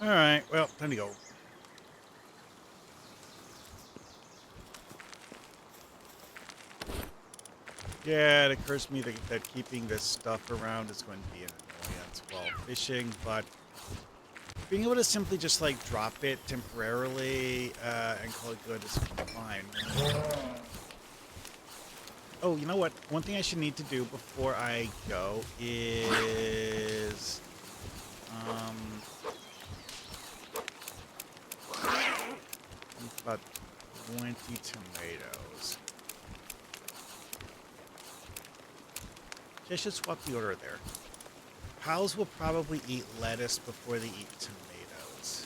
Alright, well, time to go. Yeah, it occurs to me that keeping this stuff around is going to be an annoyance while fishing, but being able to simply just, like, drop it temporarily and call it good is fine. Oh, you know what? One thing I should need to do before I go is... about 20 tomatoes. I should swap the order there. Pals will probably eat lettuce before they eat tomatoes.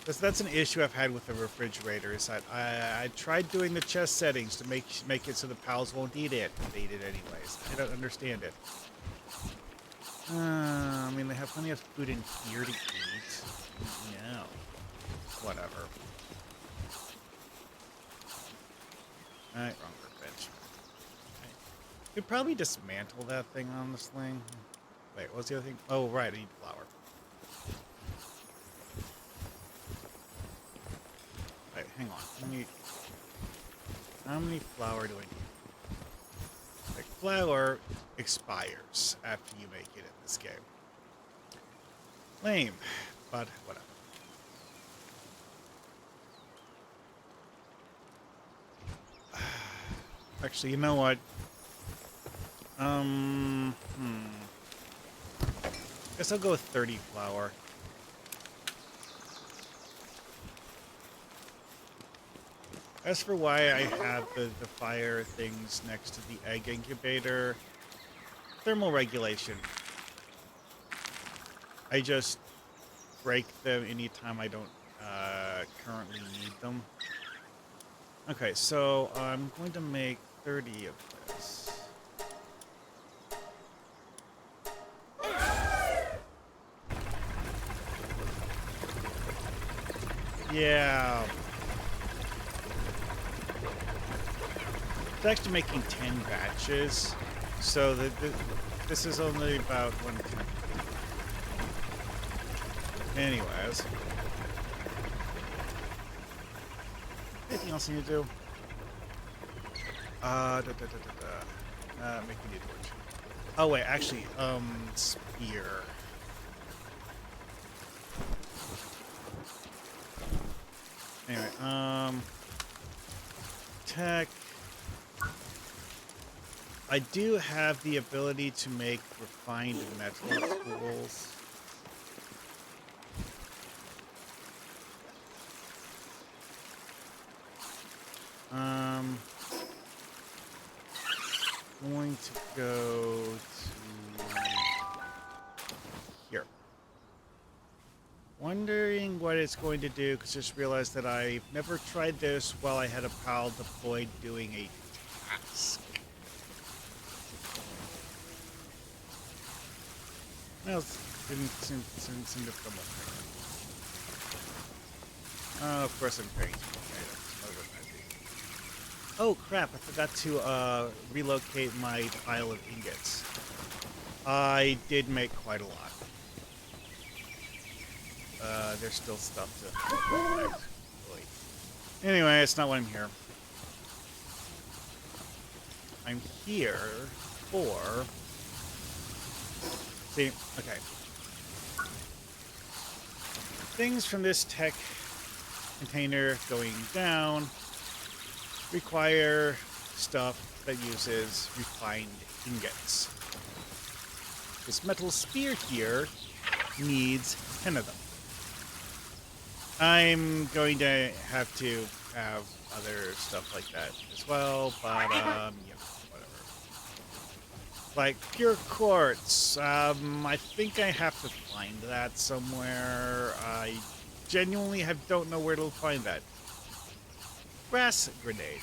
That's an issue I've had with the refrigerator. Is that I tried doing the chest settings to make it so the pals won't eat it. They eat it anyways. I don't understand it. I mean, they have plenty of food in here to eat. No. Whatever. Alright, wrong workbench. Could probably dismantle that thing, honestly. Wait, what's the other thing? Oh, right, I need flour. Wait, hang on. How many flour do I need? Like, flour expires after you make it in this game. Lame, but whatever. Actually, you know what? Guess I'll go with 30 flour. As for why I have the fire things next to the egg incubator, thermal regulation. I just break them anytime I don't currently need them. Okay, so I'm going to make 30 of this. Yeah. It's actually making 10 batches, so this is only about 110. Anyways. Anything else I need to do? Make me a torch. Oh wait, actually, spear. Anyway, tech. I do have the ability to make refined metal tools. Going to go to here. Wondering what it's going to do, because just realized that I've never tried this while I had a pal deployed doing a task. Well, it didn't seem to come up. Oh, of course I'm paying. Oh crap, I forgot to relocate my pile of ingots. I did make quite a lot. There's still stuff to... Anyway, it's not why I'm here. I'm here for... See, okay. Things from this tech container going down require stuff that uses refined ingots. This metal spear here needs 10 of them. I'm going to have to have other stuff like that as well, but yeah, whatever. Like pure quartz, I think I have to find that somewhere. I genuinely don't know where to find that. Grass grenade.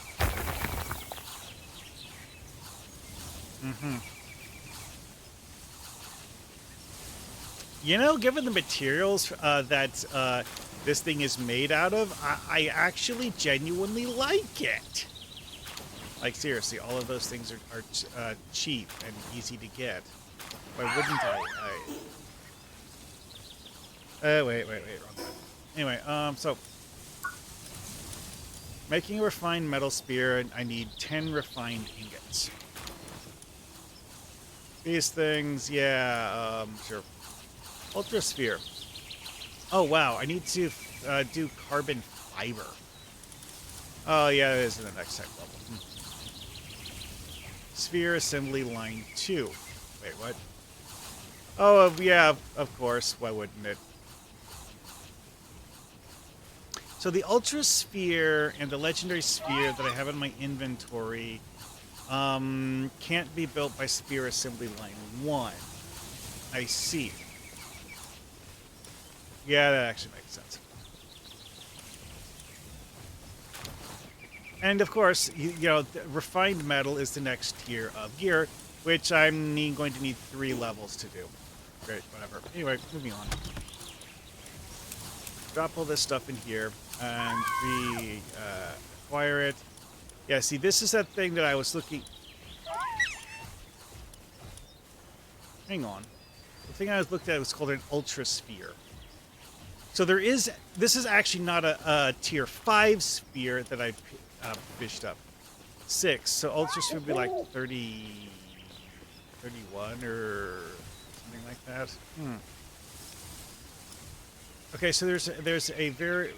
You know, given the materials that this thing is made out of, I actually genuinely like it. Like, seriously, all of those things are cheap and easy to get. Why wouldn't I? Wait, wrong button. Anyway, so making a refined metal spear, I need 10 refined ingots. These things, yeah, sure. Ultra sphere. Oh wow, I need to do carbon fiber. Oh yeah, that is in the next tech level. Sphere assembly line 2. Wait, what? Oh yeah, of course. Why wouldn't it? So the Ultra Sphere and the Legendary Sphere that I have in my inventory can't be built by Sphere Assembly Line 1. I see. Yeah, that actually makes sense. And of course, you know, refined metal is the next tier of gear, which I'm going to need 3 levels to do. Great, whatever. Anyway, moving on. Drop all this stuff in here and acquire it. Yeah, see, this is that thing that I was looking. Hang on. The thing I was looking at was called an Ultra Sphere. So there is. This is actually not a tier 5 sphere that I fished up. 6. So Ultra Sphere would be like 30, 31 or something like that. Okay, so there's a very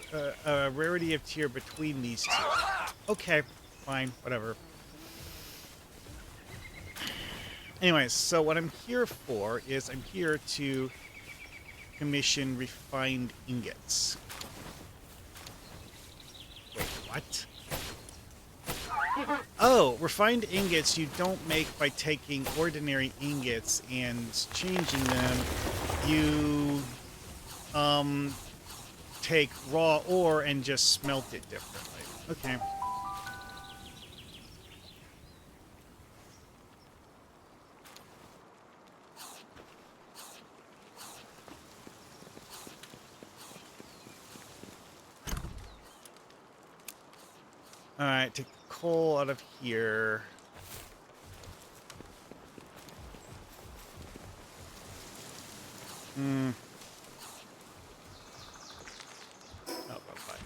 rarity of tier between these two. Okay, fine, whatever. Anyways, so what I'm here for is I'm here to commission refined ingots. Wait, what? Oh, refined ingots you don't make by taking ordinary ingots and changing them. You take raw ore and just smelt it differently. Okay. Alright, take the coal out of here. Oh, fine.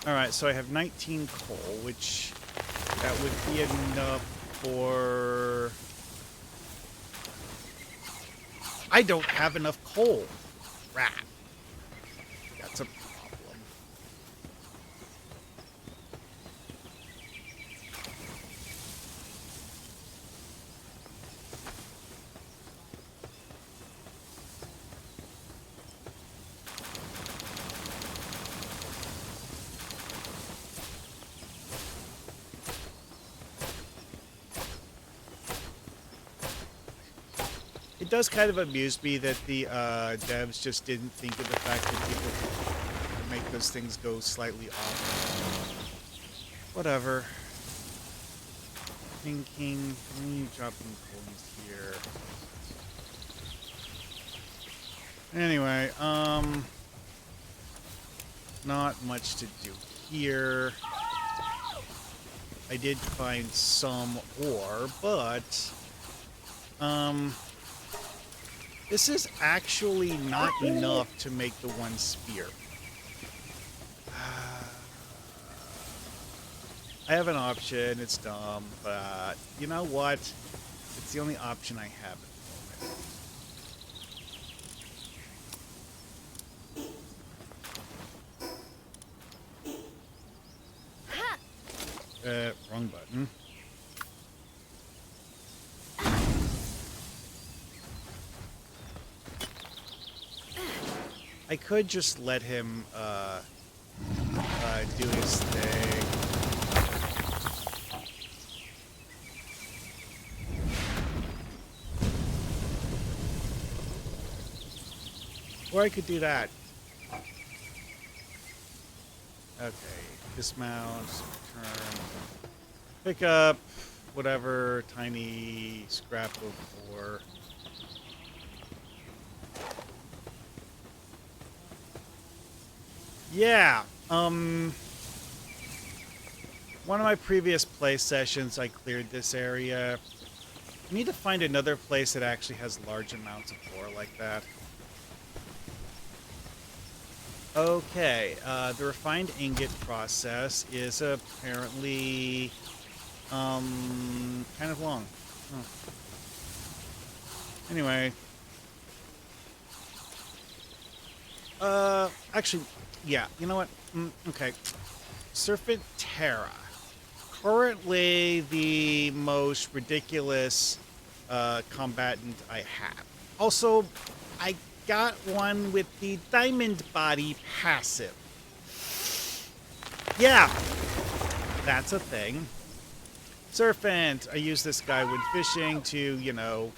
Alright, so I have 19 coal, which that would be enough for... I don't have enough coal. Crap. That's a problem. It does kind of amuse me that the devs just didn't think of the fact that people could make those things go slightly off. Whatever. Thinking, dropping coins here. Anyway, not much to do here. I did find some ore, but this is actually not enough to make the one spear. I have an option, it's dumb, but you know what? It's the only option I have at the moment. Wrong button. I could just let him do his thing. Or I could do that. Okay, dismount, return, pick up whatever tiny scrap of ore. Yeah. One of my previous play sessions, I cleared this area. I need to find another place that actually has large amounts of ore like that. Okay, the refined ingot process is apparently kind of long. Oh. Anyway, actually, yeah, you know what? Okay, Serpent Terra. Currently the most ridiculous combatant I have. Also, I got one with the diamond body passive. Yeah, that's a thing. Serpent. I use this guy when fishing to, you know,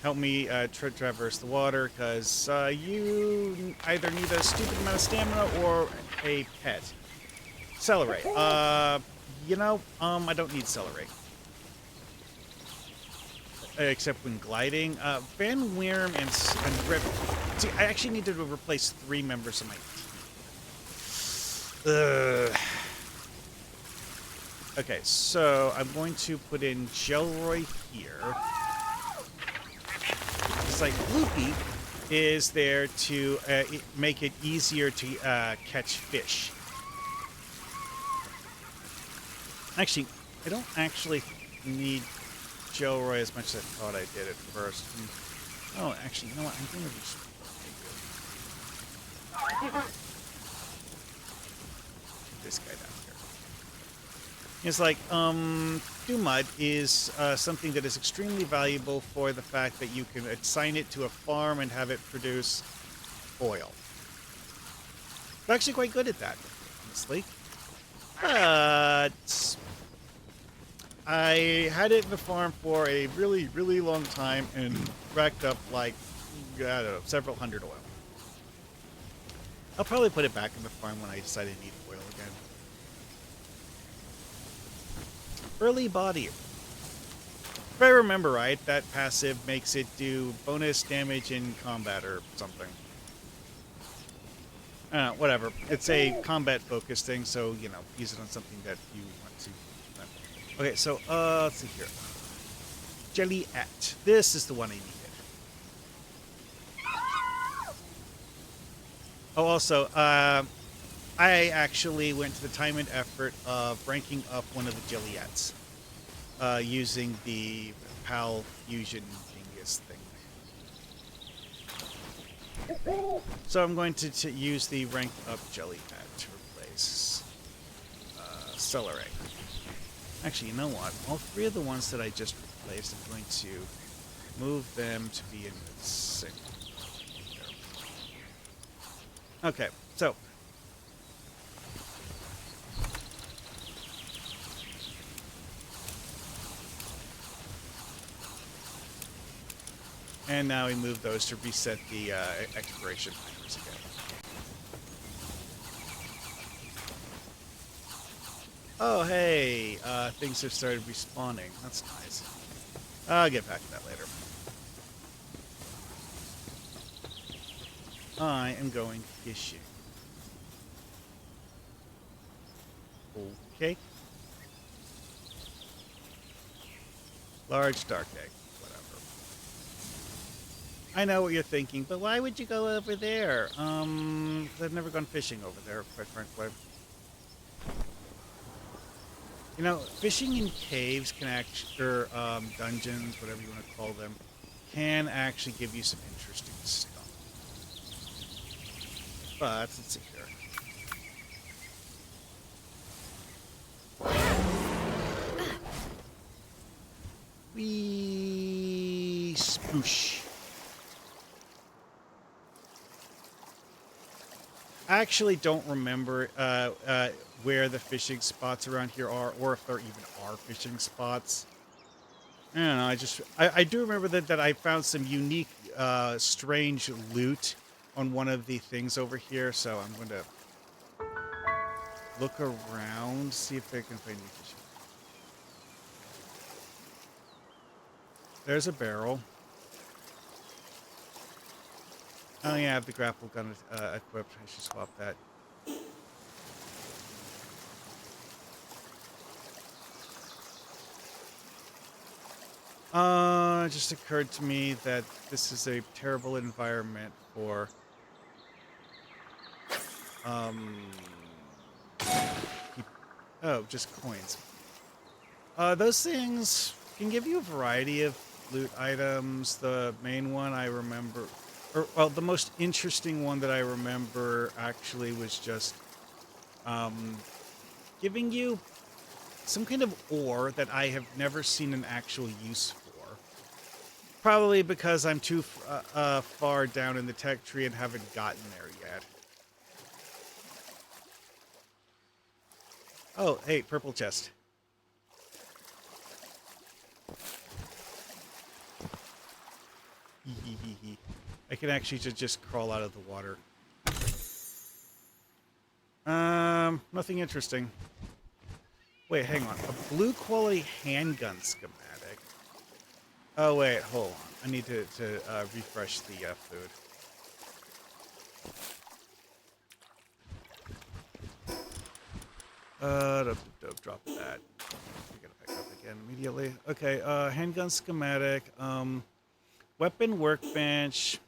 help me traverse the water, because you either need a stupid amount of stamina or a pet. Celery. You know, I don't need celery. Except when gliding. Van Wyrm and Rip. See, I actually needed to replace 3 members of my team. Okay, so I'm going to put in Gelroy here. It's like Loopy is there to make it easier to catch fish. Actually, I don't actually need Gelroy as much as I thought I did at first. Oh, actually, you know what? I'm going to just... this guy down here. It's like, Mud is something that is extremely valuable for the fact that you can assign it to a farm and have it produce oil. I'm actually quite good at that, honestly. But I had it in the farm for a really, really long time and racked up like, I don't know, several hundred oil. I'll probably put it back in the farm when I decide I need oil again. Early body. If I remember right, that passive makes it do bonus damage in combat or something. Whatever. It's a combat-focused thing, so, you know, use it on something that you want to. Okay, so, let's see here. Jellyette. This is the one I needed. Oh, also, I actually went to the time and effort of ranking up one of the Jellyettes using the PAL fusion dingus thing. So I'm going to use the ranked up Jellyette to replace Celery. Actually, you know what? All 3 of the ones that I just replaced, I'm going to move them to be in the same. Okay, so. And now we move those to reset the expiration timers again. Oh, hey, things have started respawning. That's nice. I'll get back to that later. I am going fishing. Okay. Large dark egg. Whatever. I know what you're thinking, but why would you go over there? I've never gone fishing over there, quite frankly. You know, fishing in caves can actually, or dungeons, whatever you want to call them, can actually give you some interesting stuff. But, let's see here. Wee spoosh. I actually don't remember where the fishing spots around here are, or if there even are fishing spots. I don't know. I do remember that I found some unique, strange loot on one of the things over here. So I'm going to look around, see if I can find any fishing. There's a barrel. Oh yeah, I have the grapple gun equipped. I should swap that. It just occurred to me that this is a terrible environment for um oh, just coins. Those things can give you a variety of loot items. The main one I remember, or well, the most interesting one that I remember actually was just um, giving you some kind of ore that I have never seen an actual use for. Probably because I'm too far down in the tech tree and haven't gotten there yet. Oh, hey, purple chest. I can actually just crawl out of the water. Nothing interesting. Wait, hang on. A blue quality handgun schematic. Oh, wait, hold on. I need to refresh the food. Drop that. I gotta pick up again immediately. Okay, handgun schematic. Weapon workbench.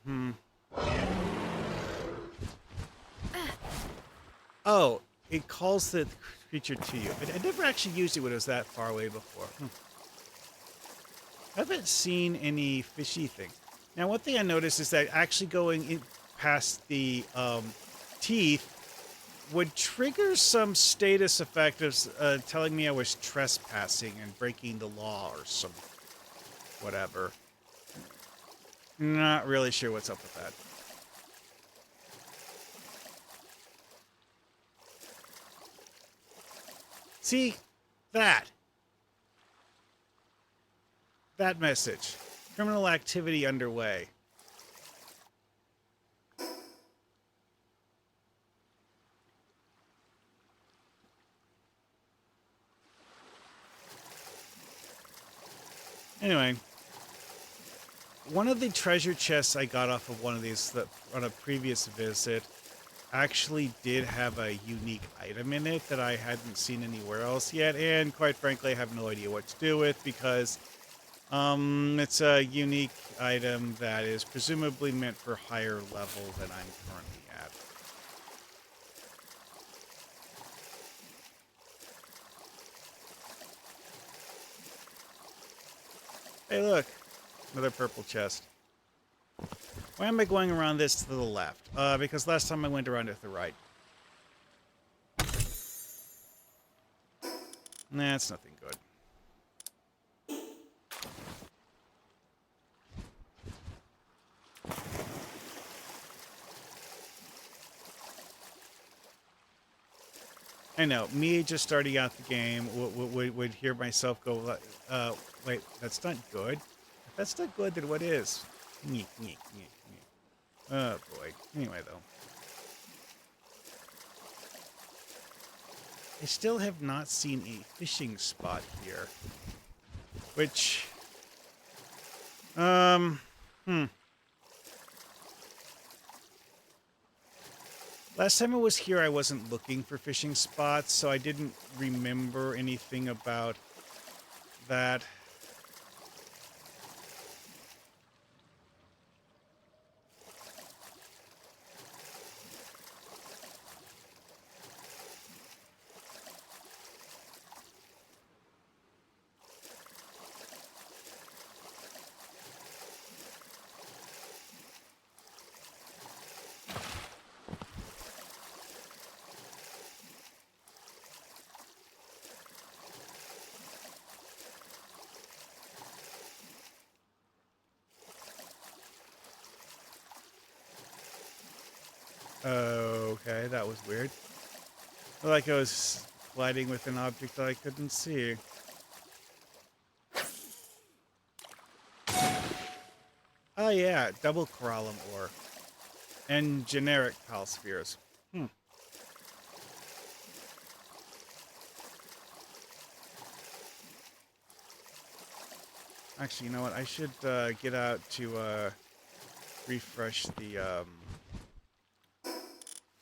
Oh, it calls the creature to you. I never actually used it when it was that far away before. I haven't seen any fishy things. Now, one thing I noticed is that actually going in past the teeth would trigger some status effect of telling me I was trespassing and breaking the law or some whatever. Not really sure what's up with that. See, that message. Criminal activity underway. Anyway, one of the treasure chests I got off of one of these on a previous visit actually did have a unique item in it that I hadn't seen anywhere else yet, and quite frankly, I have no idea what to do with because it's a unique item that is presumably meant for higher level than I'm currently at. Hey, look, another purple chest. Why am I going around this to the left? Because last time I went around it to the right. Nah, it's nothing good. I know, me just starting out the game would hear myself go, wait, that's not good. If that's not good, then what is? Nyeh, nyeh, nyeh, nyeh. Oh, boy. Anyway, though. I still have not seen a fishing spot here. Which, Last time I was here, I wasn't looking for fishing spots, so I didn't remember anything about that. Okay, that was weird. Like I was gliding with an object that I couldn't see. Oh yeah, double corallum ore. And generic pal spheres. Actually, you know what? I should get out to refresh the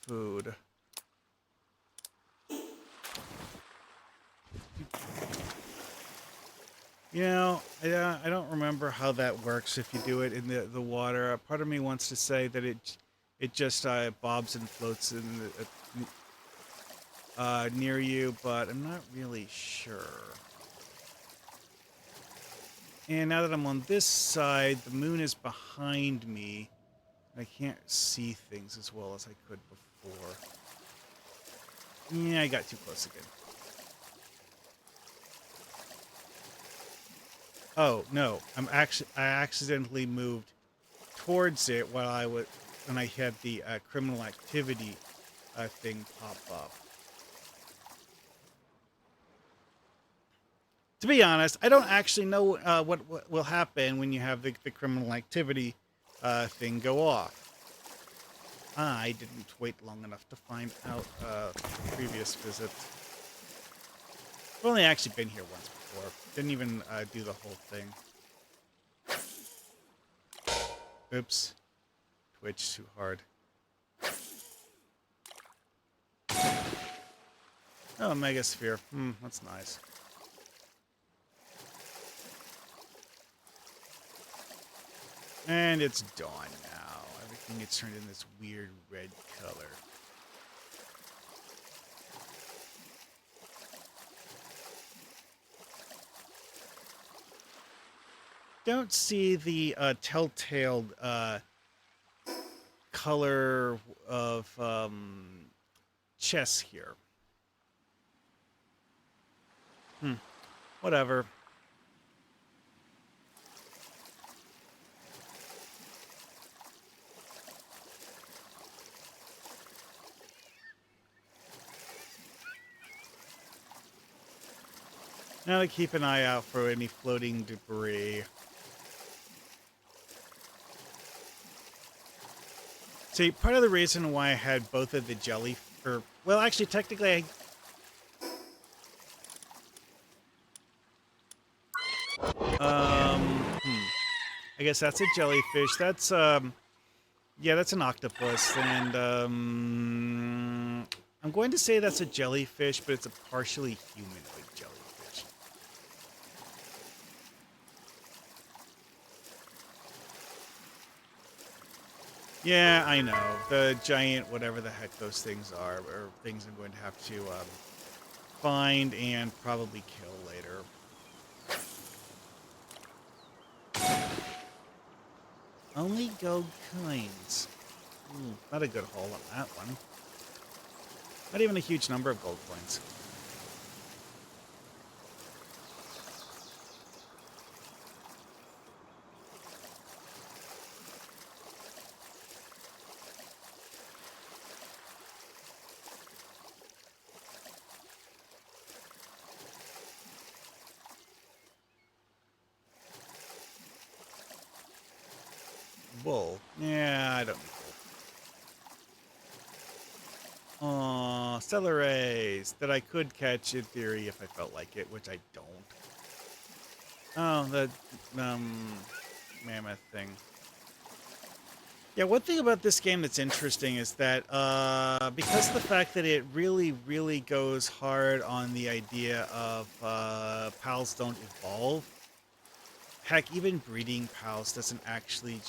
food. You know, I don't remember how that works if you do it in the water. Part of me wants to say that it just bobs and floats in near you, but I'm not really sure. And now that I'm on this side, the moon is behind me. I can't see things as well as I could before. Yeah, I got too close again. Oh, no. I accidentally moved towards it when I had the criminal activity thing pop up. To be honest, I don't actually know what will happen when you have the criminal activity thing go off. I didn't wait long enough to find out previous visit. I've only actually been here once before. Didn't even do the whole thing. Oops. Twitched too hard. Oh, Megasphere. That's nice. And it's dawn now. Everything gets turned in this weird red color. Don't see the telltale color of chess here. Whatever. Now to keep an eye out for any floating debris. See, part of the reason why I had both of the jelly, well, actually, technically, I guess that's a jellyfish. That's yeah, that's an octopus, and I'm going to say that's a jellyfish, but it's a partially humanoid jellyfish. Yeah, I know. The giant, whatever the heck those things are things I'm going to have to find and probably kill later. Only gold coins. Not a good haul on that one. Not even a huge number of gold coins. Wool. Yeah, I don't need wool. Aw, celeries that I could catch in theory if I felt like it, which I don't. Oh, the mammoth thing. Yeah, one thing about this game that's interesting is that because of the fact that it really, really goes hard on the idea of pals don't evolve. Heck, even breeding pals doesn't actually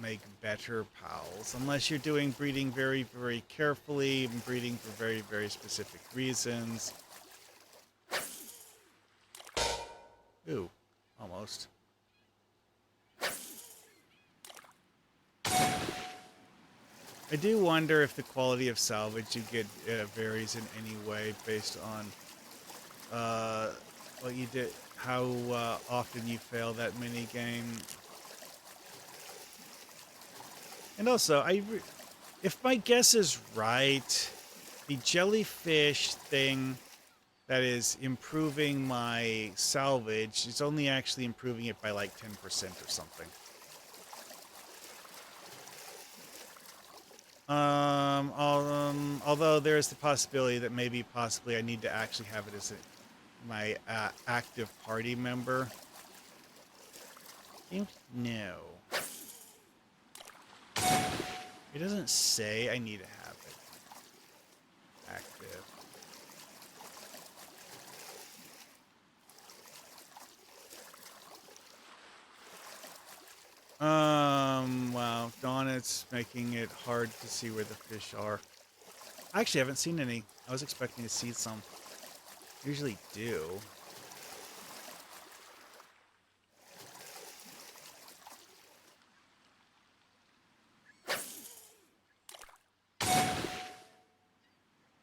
make better pals unless you're doing breeding very, very carefully and breeding for very, very specific reasons. Ooh, almost. I do wonder if the quality of salvage you get varies in any way based on what you did, how often you fail that mini game. And also, if my guess is right, the jellyfish thing that is improving my salvage is only actually improving it by like 10% or something. Although there is the possibility that possibly I need to actually have it as my active party member. I think no. It doesn't say I need to have it. it's making it hard to see where the fish are. I actually haven't seen any. I was expecting to see some. Usually do.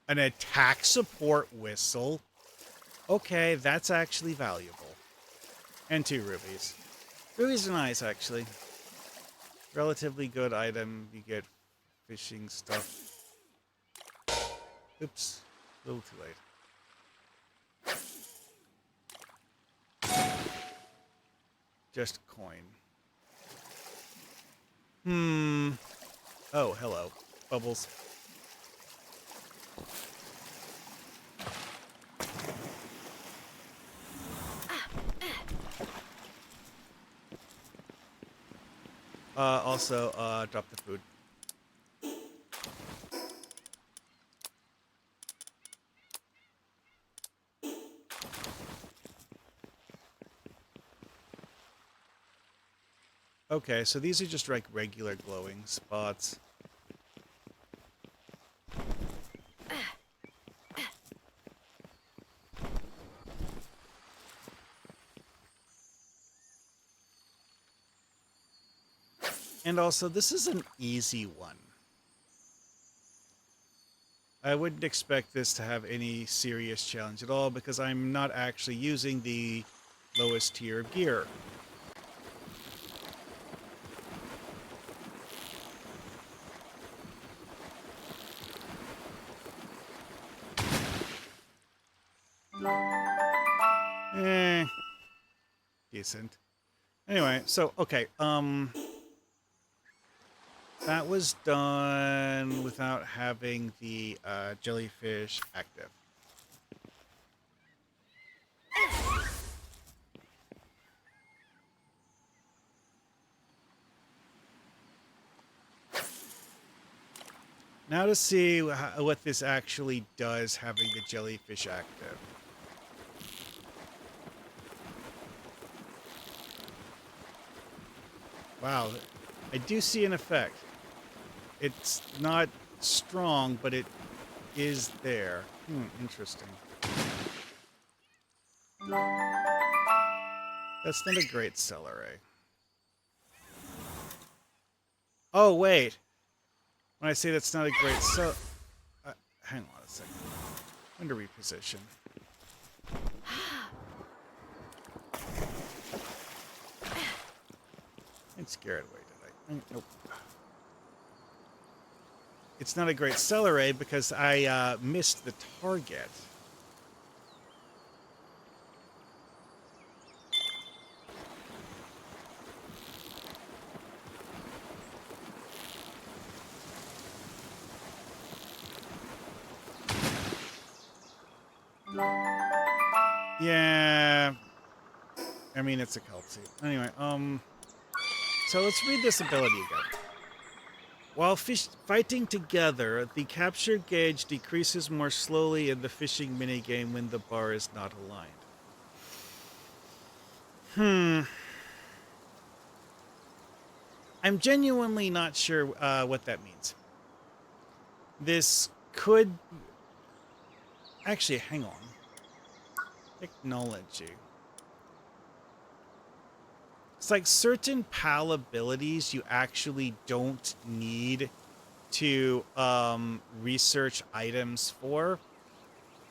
An attack support whistle. Okay, that's actually valuable. And 2 rubies. Rubies are nice, actually. Relatively good item. You get fishing stuff. Oops. A little too late. Just coin. Oh, hello. Bubbles. Also, drop the food. Okay, so these are just like regular glowing spots. And also, this is an easy one. I wouldn't expect this to have any serious challenge at all because I'm not actually using the lowest tier of gear. Decent. Anyway, so, okay, that was done without having the jellyfish active. Now to see what this actually does, having the jellyfish active. Wow, I do see an effect. It's not strong, but it is there. Interesting. That's not a great celery. Oh, wait. When I say that's not a great hang on a second. I'm going to reposition. I'm scared away, did I? Nope. It's not a great celery because I missed the target. Yeah. I mean, it's a kelp seed. Anyway, so let's read this ability again. While fighting together, the capture gauge decreases more slowly in the fishing minigame when the bar is not aligned. I'm genuinely not sure what that means. This could... Actually, hang on. Technology. It's like certain PAL abilities you actually don't need to research items for.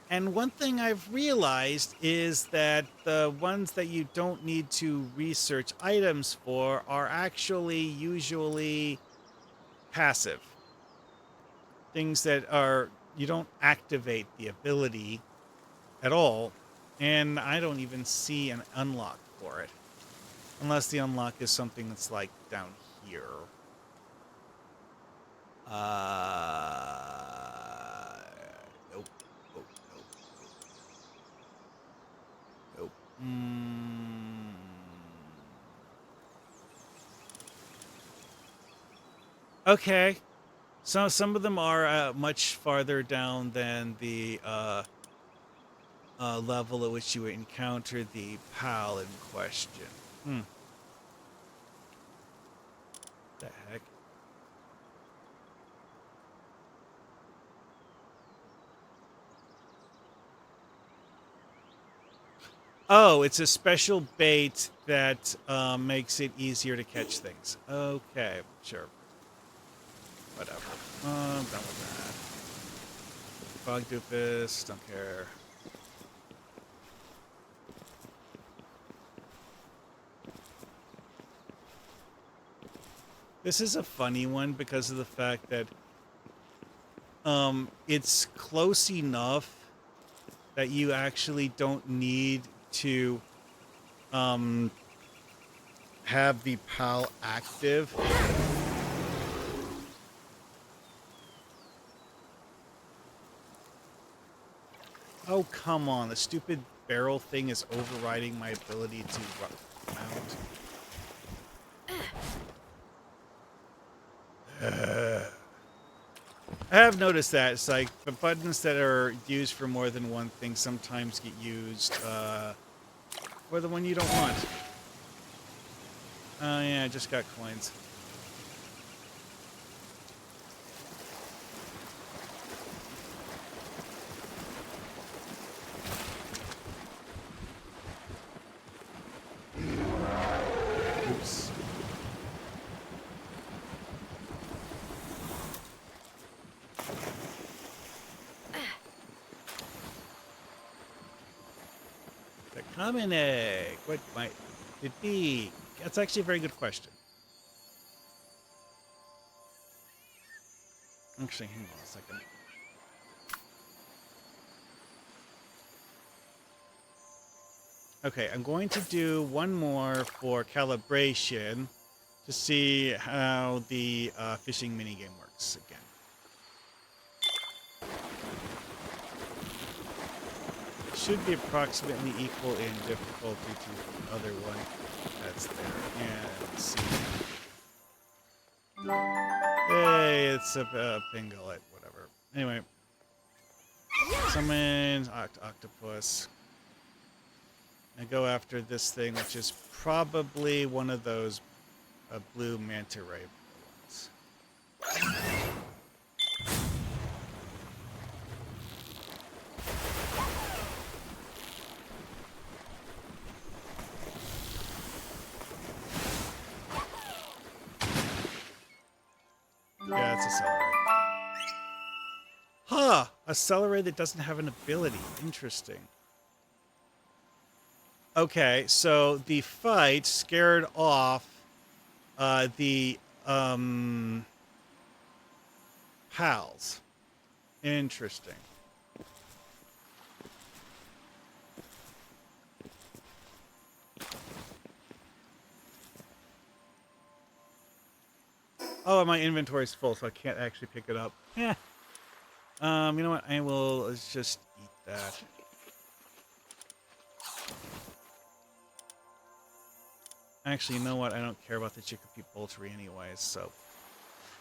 And one thing I've realized is that the ones that you don't need to research items for are actually usually passive. Things that are, you don't activate the ability at all, and I don't even see an unlock for it. Unless the unlock is something that's like down here. Nope. Nope. Okay. So some of them are much farther down than the level at which you encounter the PAL in question. The heck? Oh, it's a special bait that makes it easier to catch things. Okay, sure. Whatever. I'm done with that. Bog doofus, don't care. This is a funny one because of the fact that it's close enough that you actually don't need to have the PAL active. Oh, come on. The stupid barrel thing is overriding my ability to mount. I have noticed that. It's like the buttons that are used for more than one thing sometimes get used for the one you don't want. Oh, yeah, I just got coins. Oops. The common egg. What might it be? That's actually a very good question. Actually, hang on a second. Okay, I'm going to do one more for calibration to see how the fishing minigame works again. It should be approximately equal in difficulty to the other one that's there. And let's see. Hey, it's a pinglet, whatever. Anyway. Summon octopus. I go after this thing, which is probably one of those blue manta ray ones. Yeah, it's a celery. Huh! A celery that doesn't have an ability. Interesting. Okay, so the fight scared off the pals. Interesting. Oh, my inventory's full, so I can't actually pick it up. Yeah. You know what? I will let's just eat that. Actually, you know what? I don't care about the chickpea poultry anyways, so...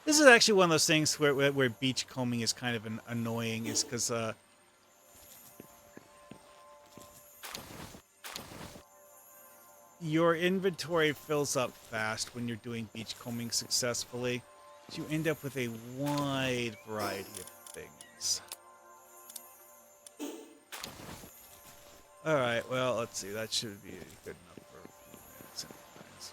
This is actually one of those things where beachcombing is kind of annoying, is because, your inventory fills up fast when you're doing beachcombing successfully. So you end up with a wide variety of things. Alright, well, let's see. That should be good enough for a few minutes anyways.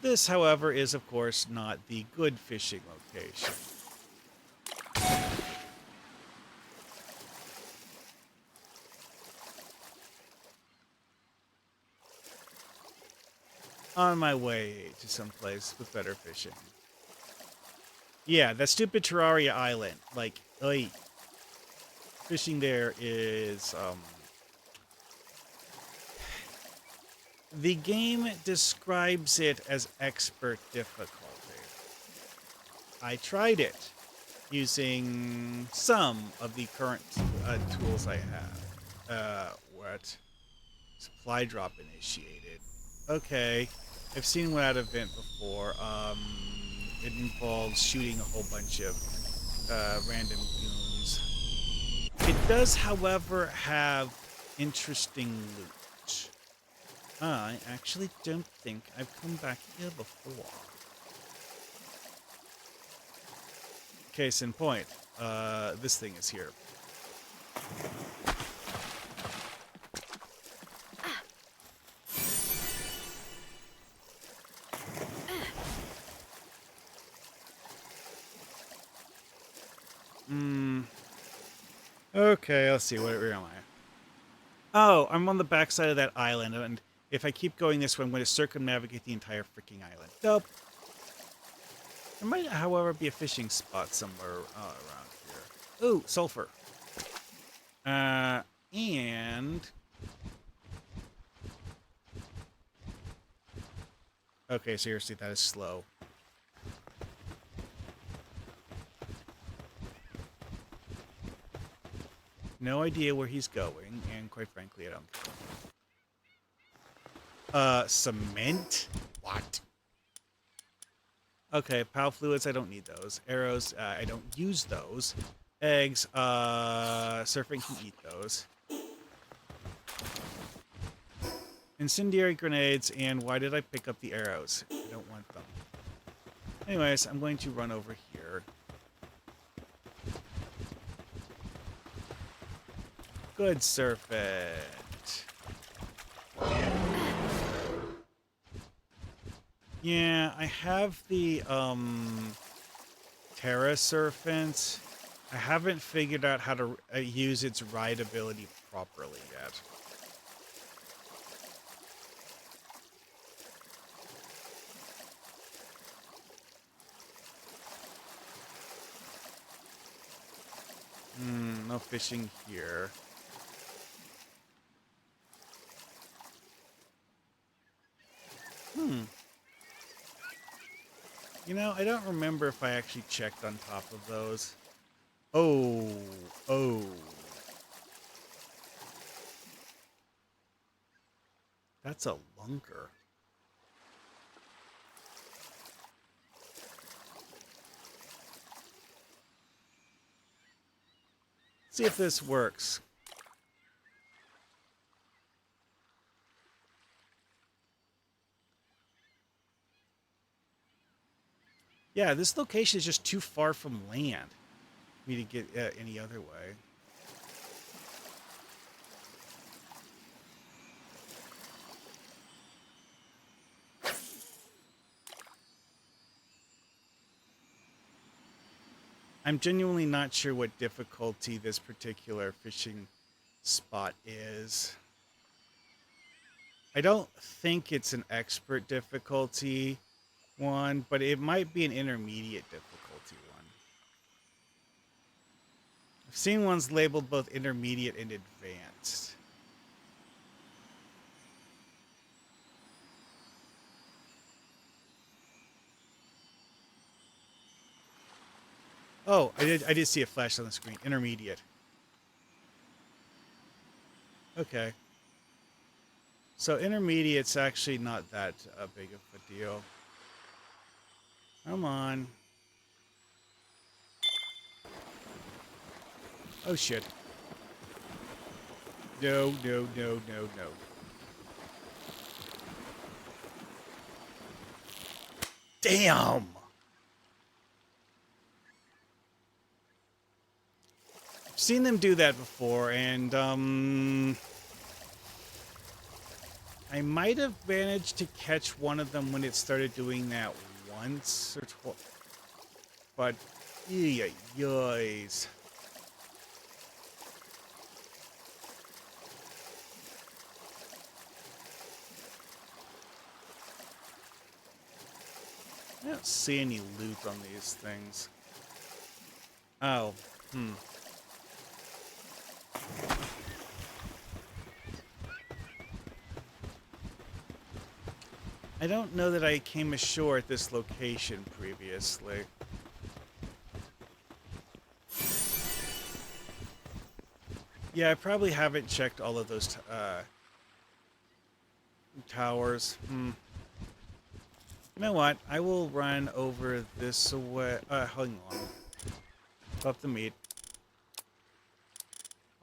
This, however, is of course not the good fishing location. On my way to someplace with better fishing. Yeah, that stupid Terraria island. Like, oy. Fishing there is, the game describes it as expert difficulty. I tried it using some of the current tools I have. What? Supply drop initiated. Okay. I've seen one out of Vent before. It involves shooting a whole bunch of random goons. It does, however, have interesting loot. I actually don't think I've come back here before. Case in point, this thing is here. Okay, let's see. Where am I? Oh, I'm on the backside of that island, and if I keep going this way, I'm going to circumnavigate the entire freaking island. Nope. There might, however, be a fishing spot somewhere around here. Ooh, sulfur. And... Okay, seriously, that is slow. No idea where he's going, and quite frankly, I don't care. Cement? What? Okay, pal fluids, I don't need those. Arrows, I don't use those. Eggs, Surfing can eat those. Incendiary grenades, and why did I pick up the arrows? I don't want them. Anyways, I'm going to run over here. Good serpent. Yeah, I have the, Terra serpent. I haven't figured out how to use its ride ability properly yet. No fishing here. You know, I don't remember if I actually checked on top of those. Oh. That's a lunker. See if this works. Yeah, this location is just too far from land for me to get any other way. I'm genuinely not sure what difficulty this particular fishing spot is. I don't think it's an expert difficulty one, but it might be an intermediate difficulty one. I've seen ones labeled both intermediate and advanced. Oh, I did see a flash on the screen. Intermediate. Okay. So intermediate's actually not that big of a deal. Come on. Oh shit. No. Damn! I've seen them do that before, and I might have managed to catch one of them when it started doing that once or twice. But, yoys. I don't see any loot on these things. Oh, I don't know that I came ashore at this location previously. Yeah, I probably haven't checked all of those towers. You know what? I will run over this way. Hang on. Up the meat.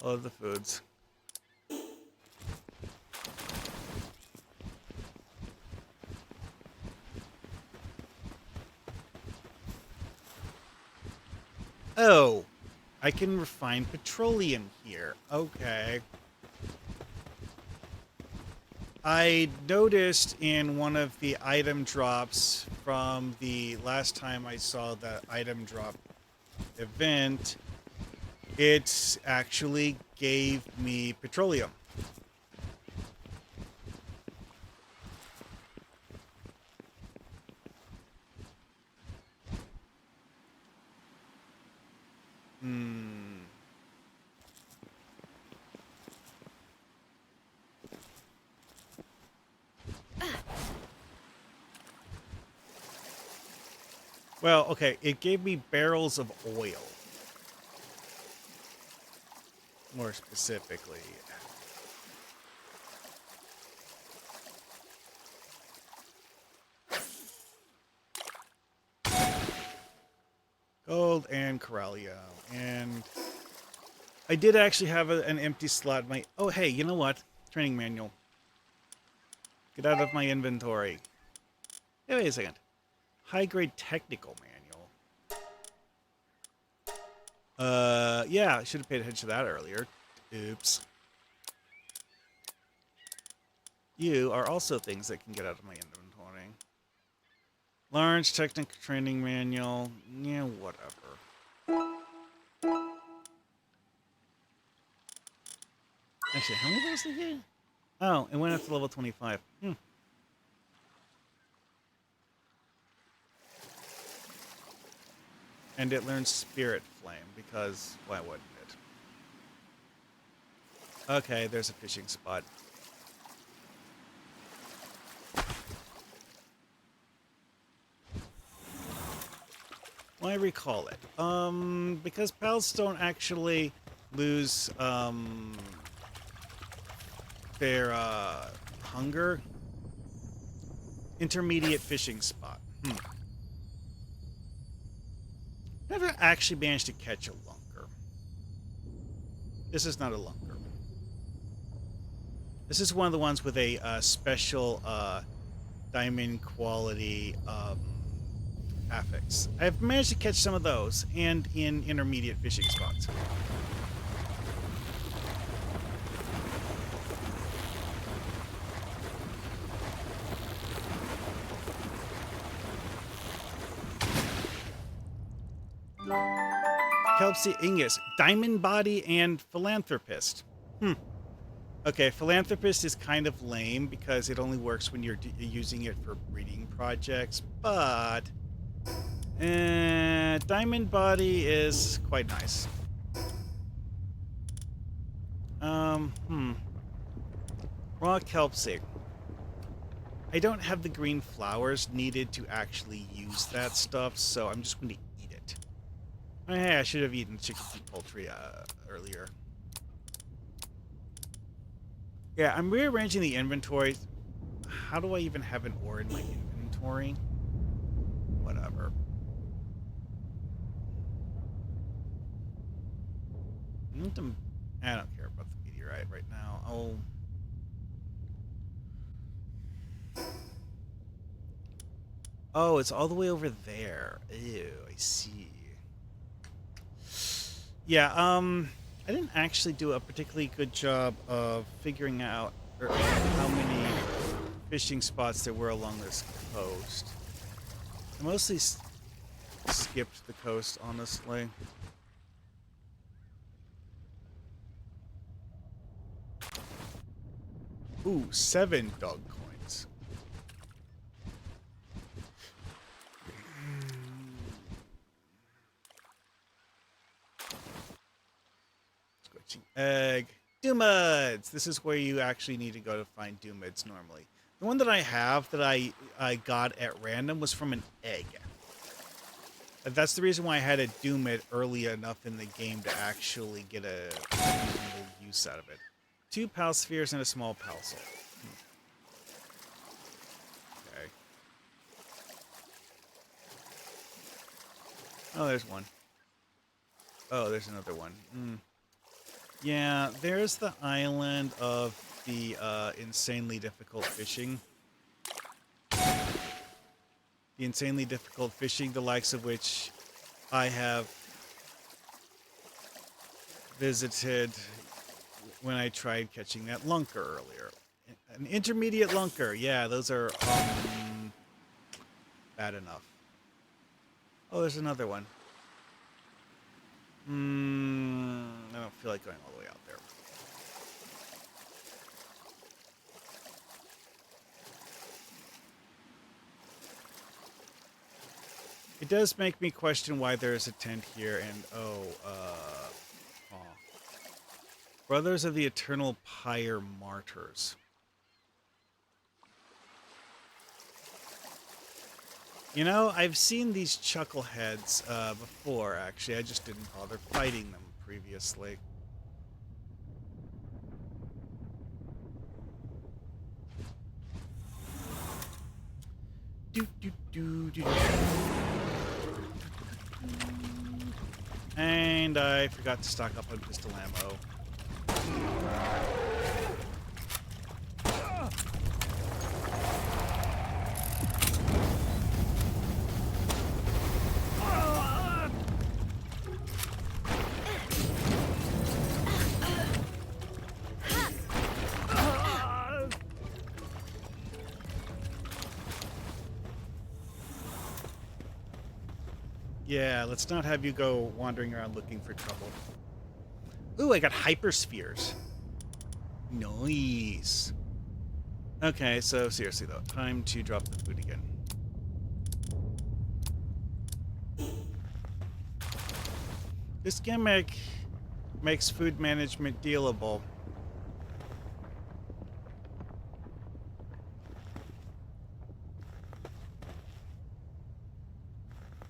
All of the foods. I can refine petroleum here. Okay. I noticed in one of the item drops from the last time I saw the item drop event, it actually gave me petroleum. Well, okay, it gave me barrels of oil. More specifically. Gold and Coralia. And I did actually have an empty slot. Oh, hey, you know what? Training manual. Get out of my inventory. Hey, wait a second. High-grade technical manual. Yeah, I should have paid attention to that earlier. Oops. You are also things that can get out of my inventory. Large technical training manual. Yeah, whatever. Actually, how many of those did you get? Oh, it went up to level 25. And it learns Spirit Flame, because why wouldn't it? Okay, there's a fishing spot. Why recall it? Because pals don't actually lose, their, hunger. Intermediate fishing spot. Never actually managed to catch a lunker. This is not a lunker. This is one of the ones with a special diamond quality affix. I've managed to catch some of those, and in intermediate fishing spots. Kelpsie Ingus, Diamond Body, and Philanthropist. Okay, Philanthropist is kind of lame because it only works when you're using it for breeding projects, but Diamond Body is quite nice. Raw Kelpsie. I don't have the green flowers needed to actually use that stuff, so I'm just going to eat it. Oh, hey, I should have eaten chicken and poultry earlier. Yeah, I'm rearranging the inventory. How do I even have an ore in my inventory? Whatever. I don't care about the meteorite right now. Oh, it's all the way over there. Ew, I see. Yeah, I didn't actually do a particularly good job of figuring out how many fishing spots there were along this coast. I mostly skipped the coast, honestly. Ooh, 7 dog coins. Squishing egg. Doomids! This is where you actually need to go to find Doomids normally. The one that I have that I got at random was from an egg. That's the reason why I had a Doomid early enough in the game to actually get a reasonable use out of it. 2 pal spheres and a small pal soul. Okay. Oh, there's one. Oh, there's another one. Yeah, there's the island of the insanely difficult fishing. The insanely difficult fishing, the likes of which I have visited when I tried catching that lunker earlier. An intermediate lunker. Yeah, those are bad enough. Oh, there's another one. I don't feel like going all the way out there. It does make me question why there is a tent here and Brothers of the Eternal Pyre Martyrs. You know, I've seen these chuckleheads before, actually. I just didn't bother fighting them previously. And I forgot to stock up on pistol ammo. Yeah, let's not have you go wandering around looking for trouble. Ooh, I got hyperspheres. Nice. Okay, so seriously though, time to drop the food again. This gimmick makes food management dealable.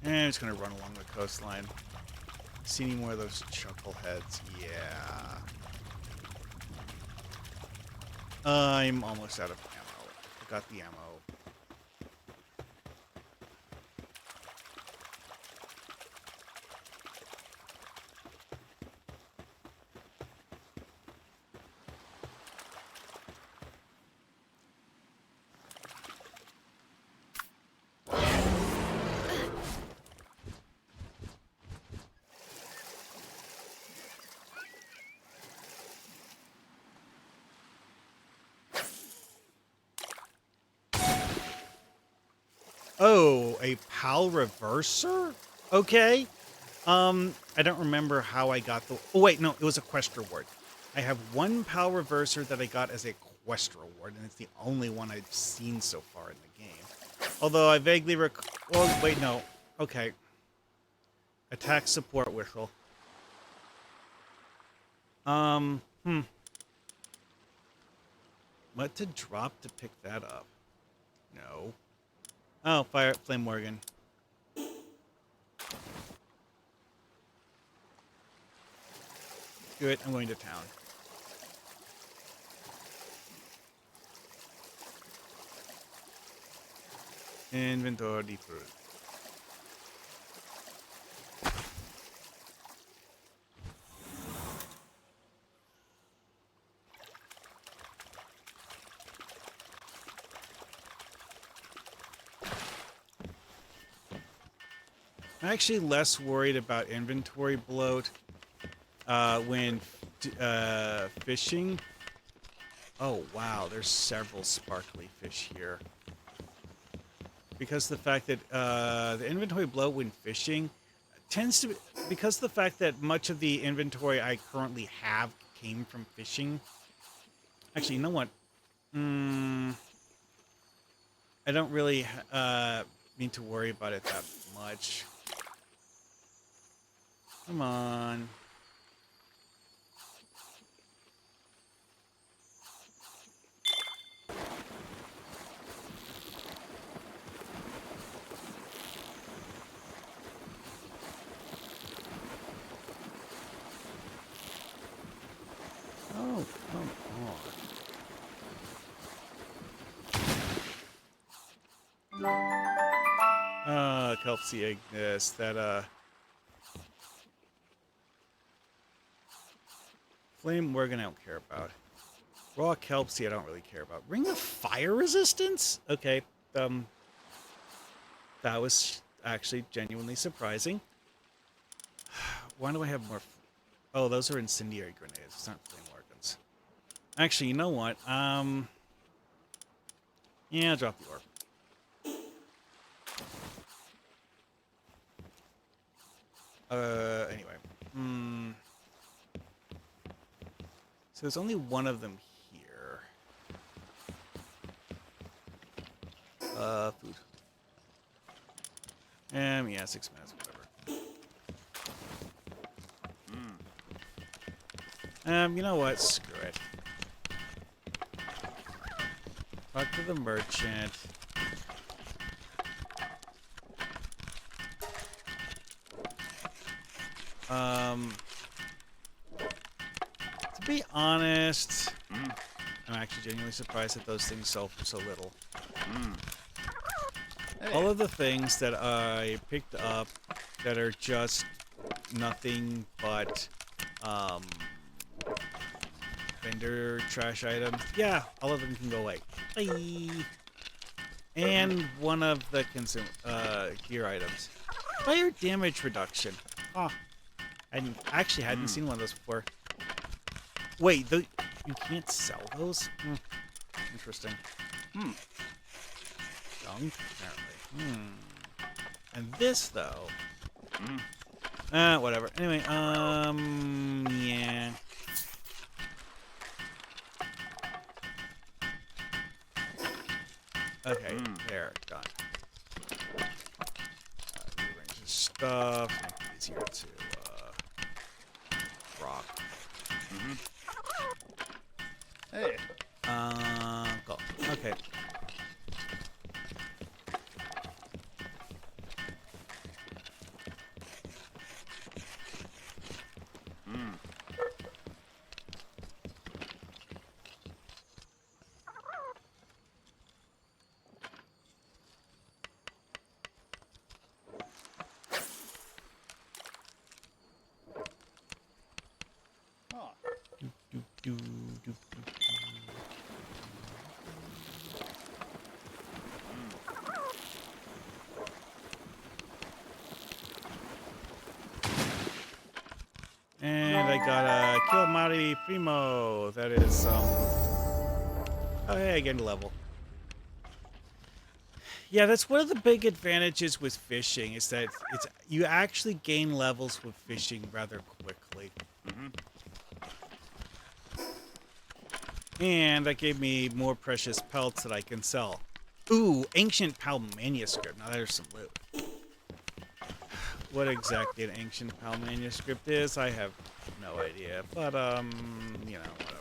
And I'm just gonna run along the coastline. See any more of those chuckleheads? Yeah. I'm almost out of ammo. I got the ammo. Oh, a PAL reverser? Okay. I don't remember how I got the... Oh, wait, no, it was a quest reward. I have one PAL reverser that I got as a quest reward, and it's the only one I've seen so far in the game. Although I vaguely Oh, wait, no. Okay. Attack support whistle. What to drop to pick that up? No. Oh, Flame Morgan. Do it. I'm going to town. Inventory food. I'm actually less worried about inventory bloat when fishing. Oh, wow, there's several sparkly fish here. Because the fact that the inventory bloat when fishing tends to be... Because the fact that much of the inventory I currently have came from fishing. Actually, you know what? I don't really need to worry about it that much. Come on. Oh, come on. Kelpsy Ignis. That, Flame Morgan I don't care about. Raw Kelpsy I don't really care about. Ring of Fire Resistance? Okay, that was actually genuinely surprising. Why do I have more... Oh, those are incendiary grenades. It's not flame organs. Actually, you know what? Yeah, drop the orb. Anyway. So there's only one of them here. Food. Yeah, 6 minutes, whatever. You know what? Screw it. Talk to the merchant. To be honest, I'm actually genuinely surprised that those things sell for so little. Hey. All of the things that I picked up that are just nothing but vendor trash items, yeah, all of them can go away. Bye. And one of the gear items. Fire damage reduction. Oh, I actually hadn't seen one of those before. Wait, you can't sell those? Interesting. Junk, apparently. And this, though. Whatever. Anyway, yeah. Okay, there, done. Rearrange this stuff, make it easier to, rock. Hey. Go. Okay. Oh. Do, do, do, do. And I got a Kill Primo. That is, oh, hey, I gained a level. Yeah, that's one of the big advantages with fishing, is that you actually gain levels with fishing rather quickly. And that gave me more precious pelts that I can sell. Ooh, ancient PAL manuscript. Now there's some loot. What exactly an ancient PAL manuscript is, I have no idea. But, you know, whatever.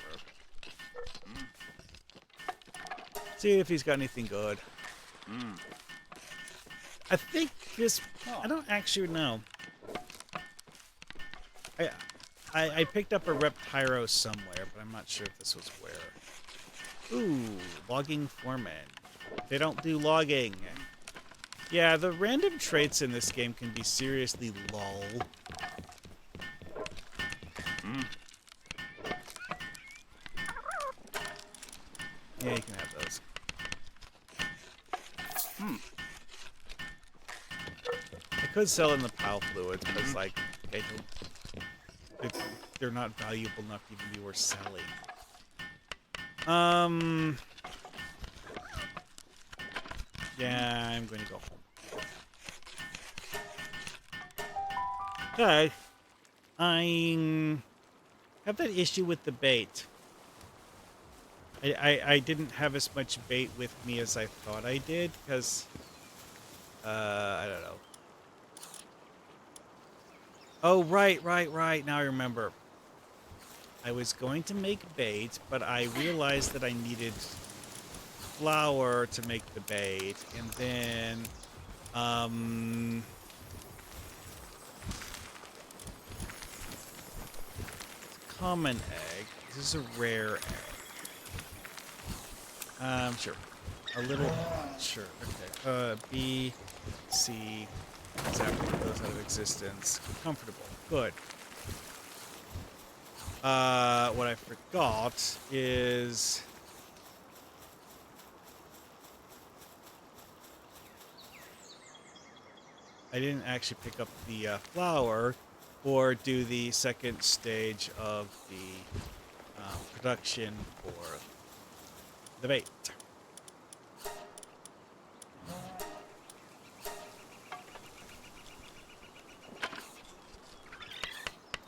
See if he's got anything good. I think this... I don't actually know. I picked up a Reptyro somewhere, but I'm not sure if this was where. Ooh, logging foreman. They don't do logging. Yeah, the random traits in this game can be seriously lol. Yeah, you can have those. I could sell in the PAL fluids, but it's like, they're not valuable enough to even be worth selling. Yeah, I'm going to go home. Okay. I have that issue with the bait. I didn't have as much bait with me as I thought I did, because, I don't know. Oh, right. Now I remember. I was going to make bait, but I realized that I needed flour to make the bait, and then, common egg. This is a rare egg. Sure. A little, sure, okay. B, C, exactly, goes out of existence. Comfortable, good. What I forgot is... I didn't actually pick up the flour, or do the second stage of the production for the bait.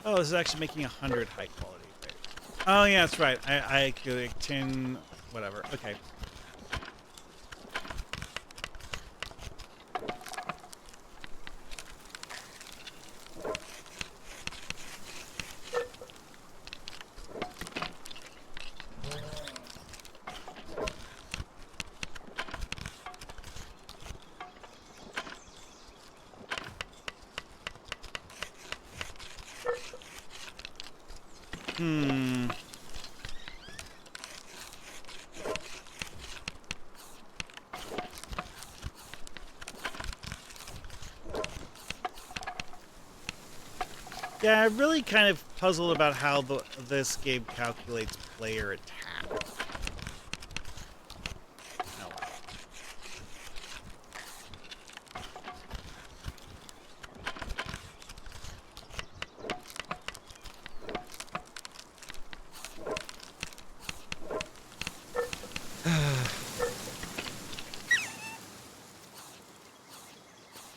Oh, this is actually making 100 high quality bait. Oh yeah, that's right. I could like 10, whatever. Okay. Hmm. Yeah, I'm really kind of puzzled about how this game calculates player attack. Oh, well.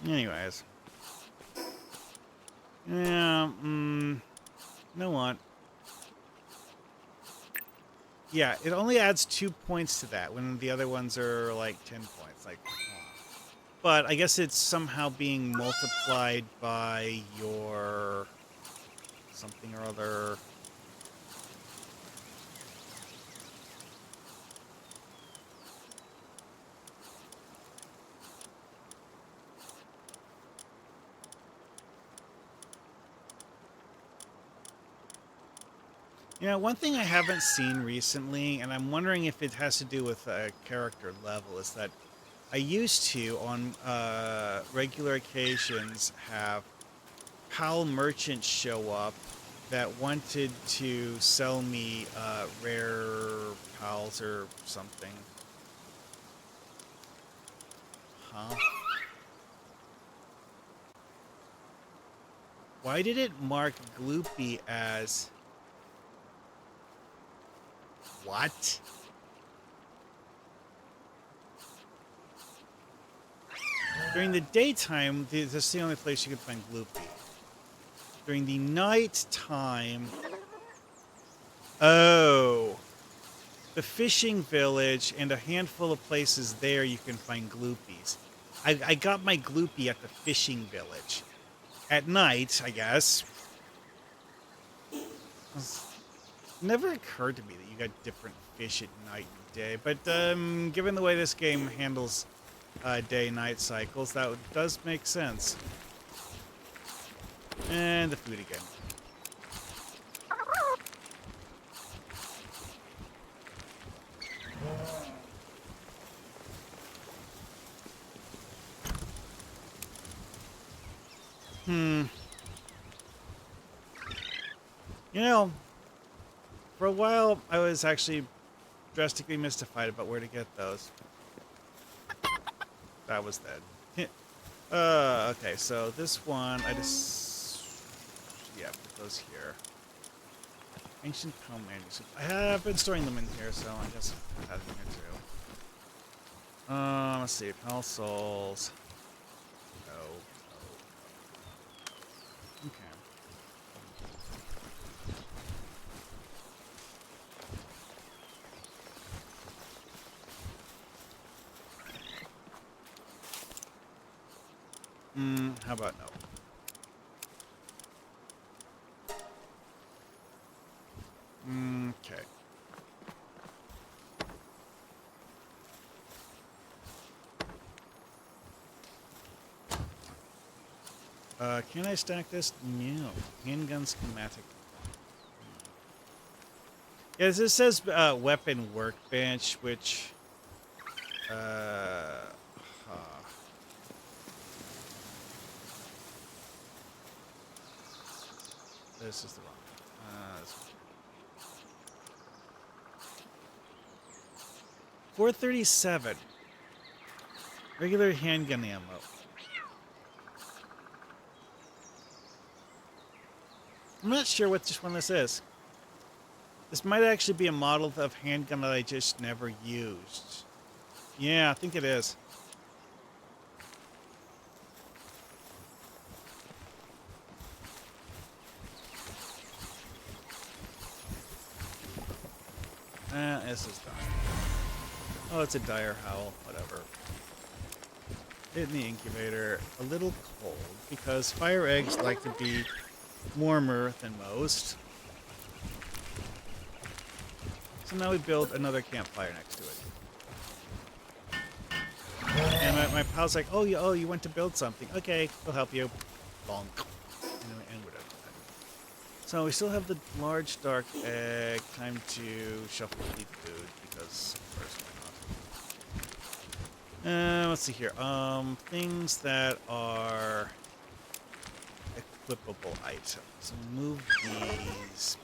Anyways. Yeah, you know what? Yeah, it only adds 2 points to that when the other ones are like 10 points. Like, but I guess it's somehow being multiplied by your something or other. You know, one thing I haven't seen recently, and I'm wondering if it has to do with a character level, is that I used to, on regular occasions, have PAL merchants show up that wanted to sell me rare PALs or something. Huh? Why did it mark Gloopy as... What? During the daytime, this is the only place you could find Gloopy. During the night time... Oh. The fishing village and a handful of places there you can find Gloopies. I got my Gloopy at the fishing village. At night, I guess. Never occurred to me that you got different fish at night and day, but given the way this game handles day-night cycles, that does make sense. And the food again. You know, for a while, I was actually drastically mystified about where to get those. That was that. Okay, so this one, I just... Yeah, put those here. Ancient Pal manuscript. I have been storing them in here, so I guess I have them here too. Let's see. Pal souls. Oh. Okay. How about no? Okay. Can I stack this? No. Handgun schematic. Yeah, this says weapon workbench, which... This is the wrong one. 437. Regular handgun ammo. I'm not sure which one this is. This might actually be a model of handgun that I just never used. Yeah, I think it is. This is done. Oh, it's a dire howl. Whatever. In the incubator, a little cold because fire eggs like to be warmer than most. So now we build another campfire next to it. And my pal's like, oh, you went to build something. Okay, we'll help you. Bonk. And we're done with that. So we still have the large dark egg. Time to shuffle the food because, of course, why not? Let's see here. Things that are equipable items. So move these.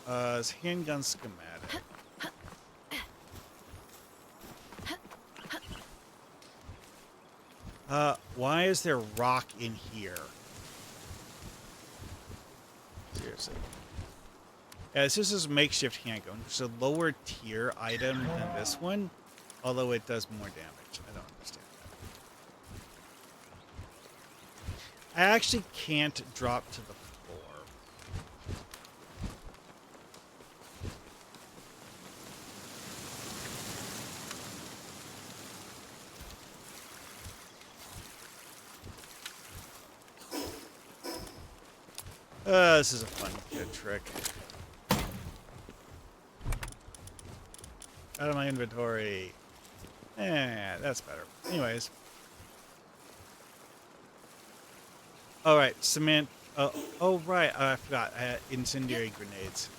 It's handgun schematic. Why is there rock in here? Seriously. Yeah, this is a makeshift handgun. It's a lower tier item than this one, although it does more damage. I don't understand that. I actually can't drop to the floor. This is a fun kid trick. Out of my inventory. Yeah, that's better. Anyways. Alright, cement. Oh, right. I forgot. I had incendiary grenades.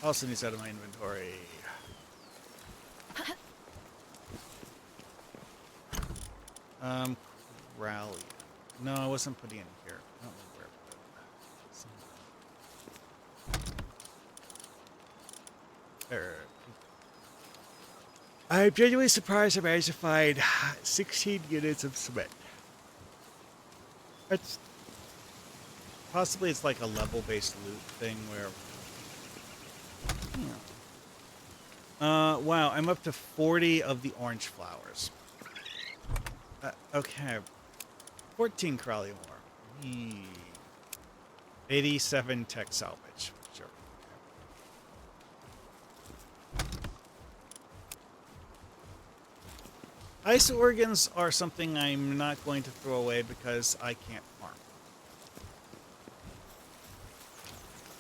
Also needs out of my inventory. Rally. No, I wasn't putting it in here. I don't know where I put it. There. I'm genuinely surprised I managed to find 16 units of cement. It's possibly it's like a level-based loot thing where. Wow, I'm up to 40 of the orange flowers. Okay, 14 Crowley more. 87 tech salvage. Sure. Ice organs are something I'm not going to throw away because I can't farm.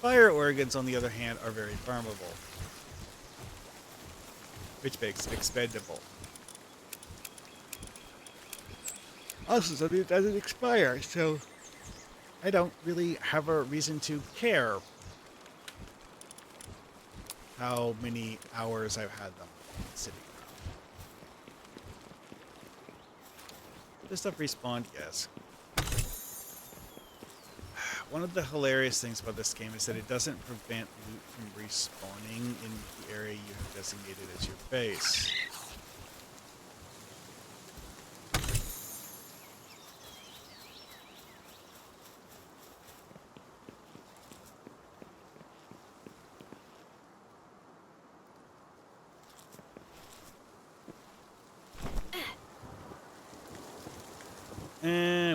Fire organs, on the other hand, are very farmable, which makes it expendable. Also, something that doesn't expire, so I don't really have a reason to care how many hours I've had them sitting around. This stuff respawned? Yes. One of the hilarious things about this game is that it doesn't prevent loot from respawning in the area you have designated as your base.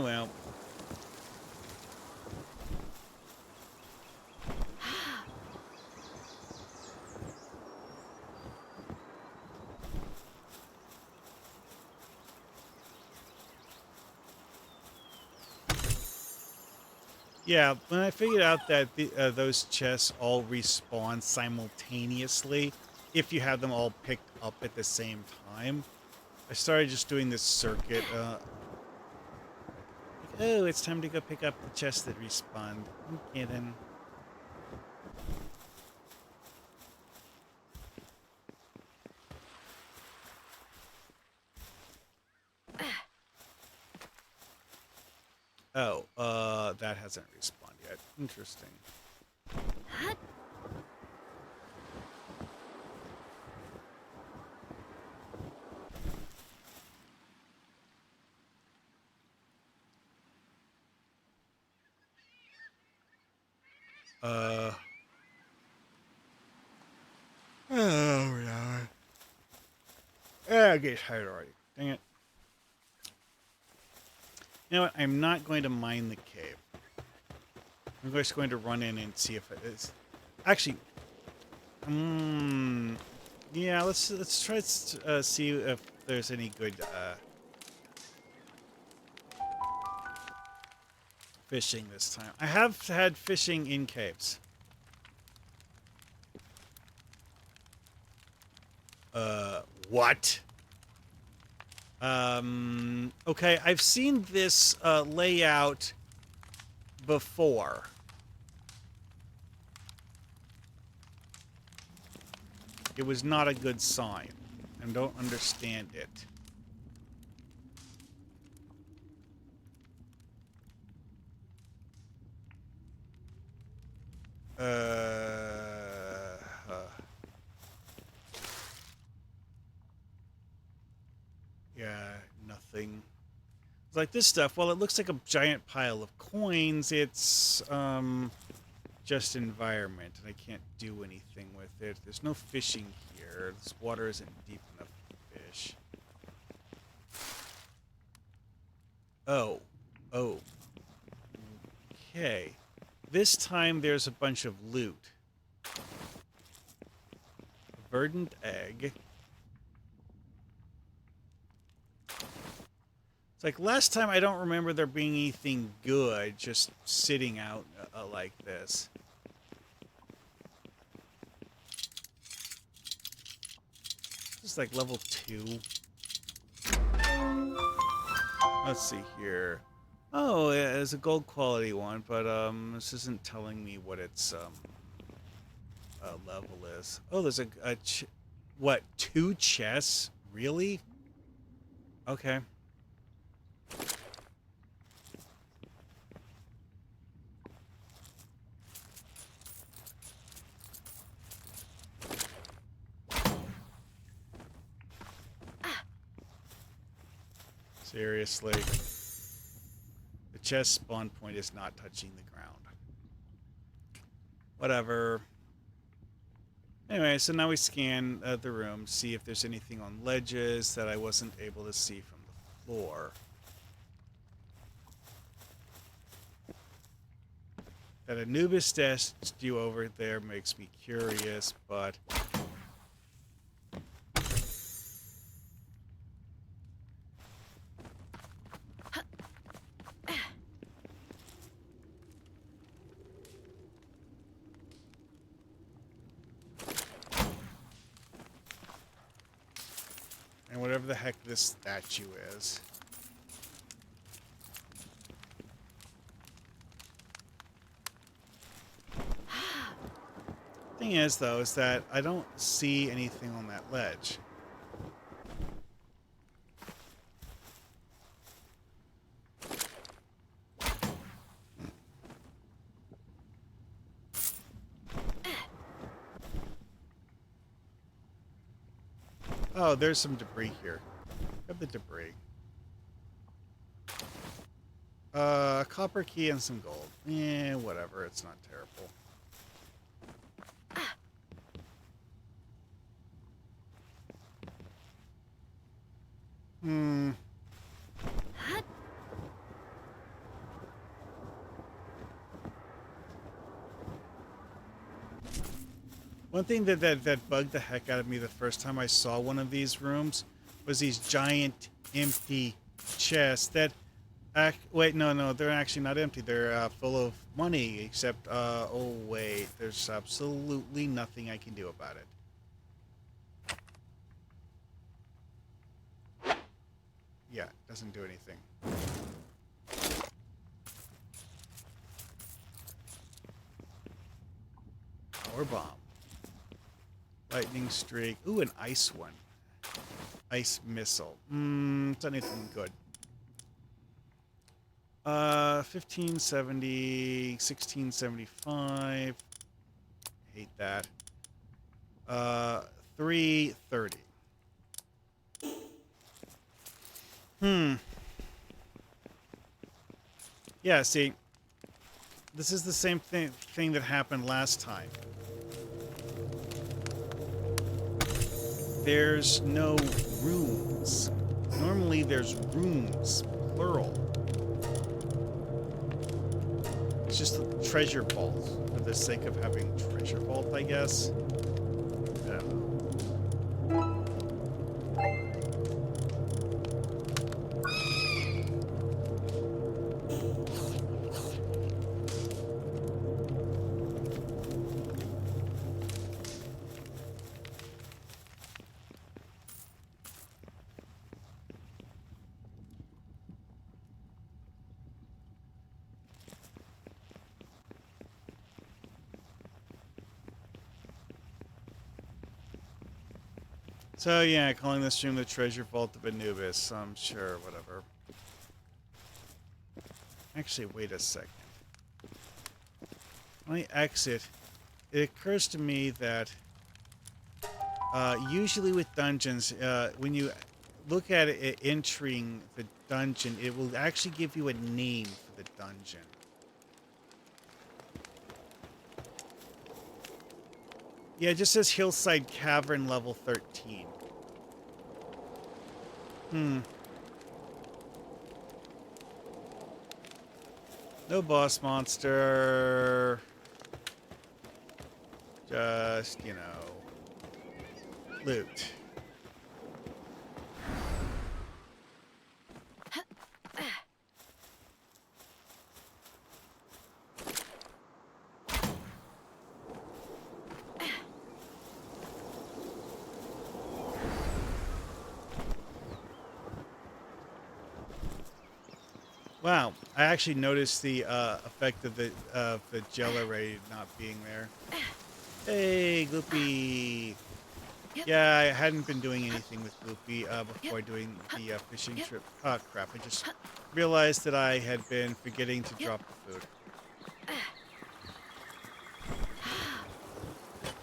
Well. Yeah, when I figured out that those chests all respawn simultaneously, if you have them all picked up at the same time, I started just doing this circuit. Like, oh, it's time to go pick up the chests that respawned. I'm kidding. Oh, that hasn't respawned yet. Interesting. Uh. Oh, yeah. I get tired already. Dang it. You know what? I'm not going to mine the cave. I'm just going to run in and see if it is. Actually, yeah. Let's try to see if there's any good fishing this time. I have had fishing in caves. What? Okay, I've seen this layout before. It was not a good sign. I don't understand it. Yeah, nothing. It's like this stuff, well, it looks like a giant pile of coins. It's, just environment, and I can't do anything with it. There's no fishing here. This water isn't deep enough to fish. Oh. Oh. Okay. This time there's a bunch of loot. A verdant egg. It's like last time I don't remember there being anything good just sitting out like this. This is like level 2. Let's see here. Oh, yeah, it's a gold quality one, but this isn't telling me what its level is. Oh, there's what, 2 chests? Really? Okay. Seriously. The chest spawn point is not touching the ground. Whatever. Anyway, so now we scan the room, see if there's anything on ledges that I wasn't able to see from the floor. That Anubis statue over there makes me curious, but... and whatever the heck this statue is. Thing is, though, is that I don't see anything on that ledge. Oh, there's some debris here. Grab the debris. Copper key and some gold. Eh, whatever. It's not terrible. One thing that bugged the heck out of me the first time I saw one of these rooms was these giant empty chests that... wait, no, they're actually not empty. They're full of money, except, oh wait, there's absolutely nothing I can do about it. Yeah, it doesn't do anything. Power bomb. Lightning streak. Ooh, an ice one. Ice missile. It's not anything good. 1570, 1675. Hate that. 330. Yeah, see, this is the same thing that happened last time. There's no rooms. Normally there's rooms, plural. It's just a treasure vault for the sake of having treasure vault, I guess. I don't know. So yeah, calling this room the Treasure Vault of Anubis. Sure, whatever. Actually, wait a second. When I exit, it occurs to me that usually with dungeons, when you look at it entering the dungeon, it will actually give you a name for the dungeon. Yeah, it just says Hillside Cavern level 13. No boss monster. Just, you know, loot. Wow, I actually noticed the effect of the Jello Ray not being there. Hey, Gloopy. Yeah, I hadn't been doing anything with Gloopy before doing the fishing trip. Oh, crap. I just realized that I had been forgetting to drop the food.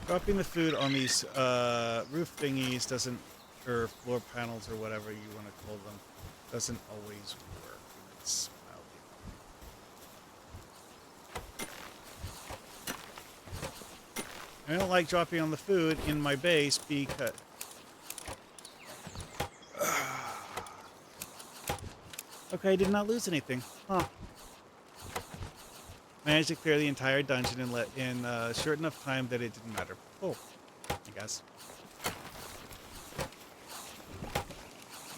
Dropping the food on these roof thingies doesn't, or floor panels or whatever you want to call them, doesn't always work. It's I don't like dropping on the food in my base because... Okay, I did not lose anything. Huh. Managed to clear the entire dungeon in short enough time that it didn't matter. Oh, I guess.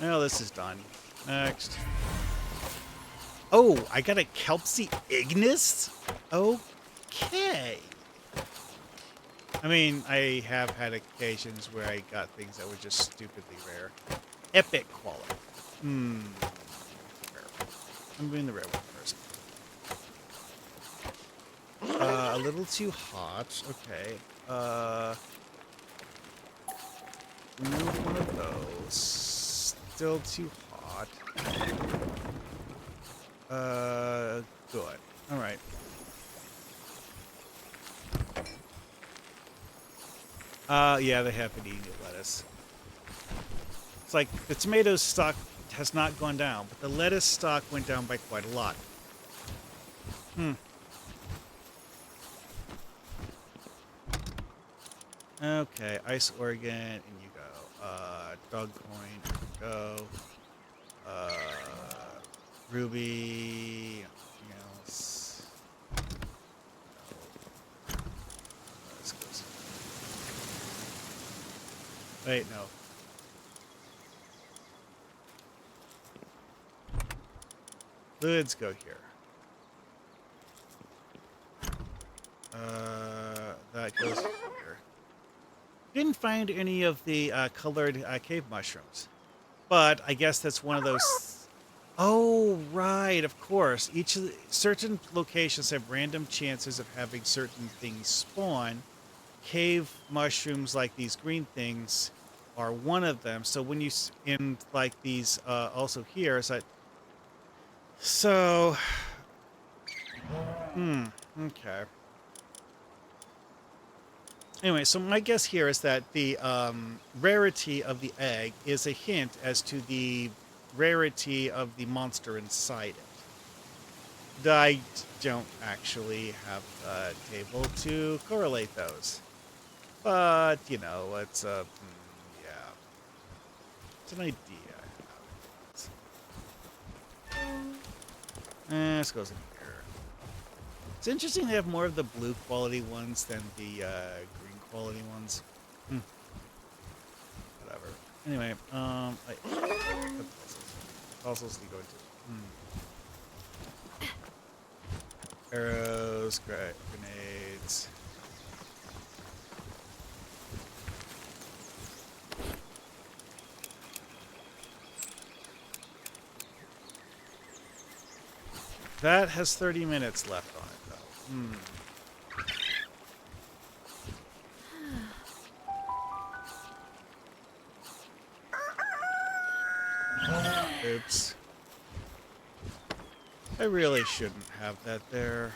Well, this is done. Next. Oh, I got a Kelpsy Ignis? Okay. I mean, I have had occasions where I got things that were just stupidly rare. Epic quality. Rare. I'm doing the rare one first. A little too hot. Okay. Remove one of those. Still too hot. Good. All right. Yeah, they have been eating the lettuce. It's like the tomato stock has not gone down, but the lettuce stock went down by quite a lot. Okay, ice organ, and you go. Dog coin, go. Ruby, anything else? Let's go. Wait, no. Fluids go here. That goes here. Didn't find any of the colored cave mushrooms, but I guess that's one of those. Oh, right, of course. Certain locations have random chances of having certain things spawn. Cave mushrooms, like these green things, are one of them. So when you in like these also here, is that so? Okay. Anyway, so my guess here is that the rarity of the egg is a hint as to the rarity of the monster inside it. I don't actually have a table to correlate those. But, you know, it's a... yeah. It's an idea. This goes in here. It's interesting they have more of the blue quality ones than the green quality ones. Whatever. Anyway, wait. Puzzles you go into. Arrows, grenades. That has 30 minutes left on it, though. Oops. I really shouldn't have that there.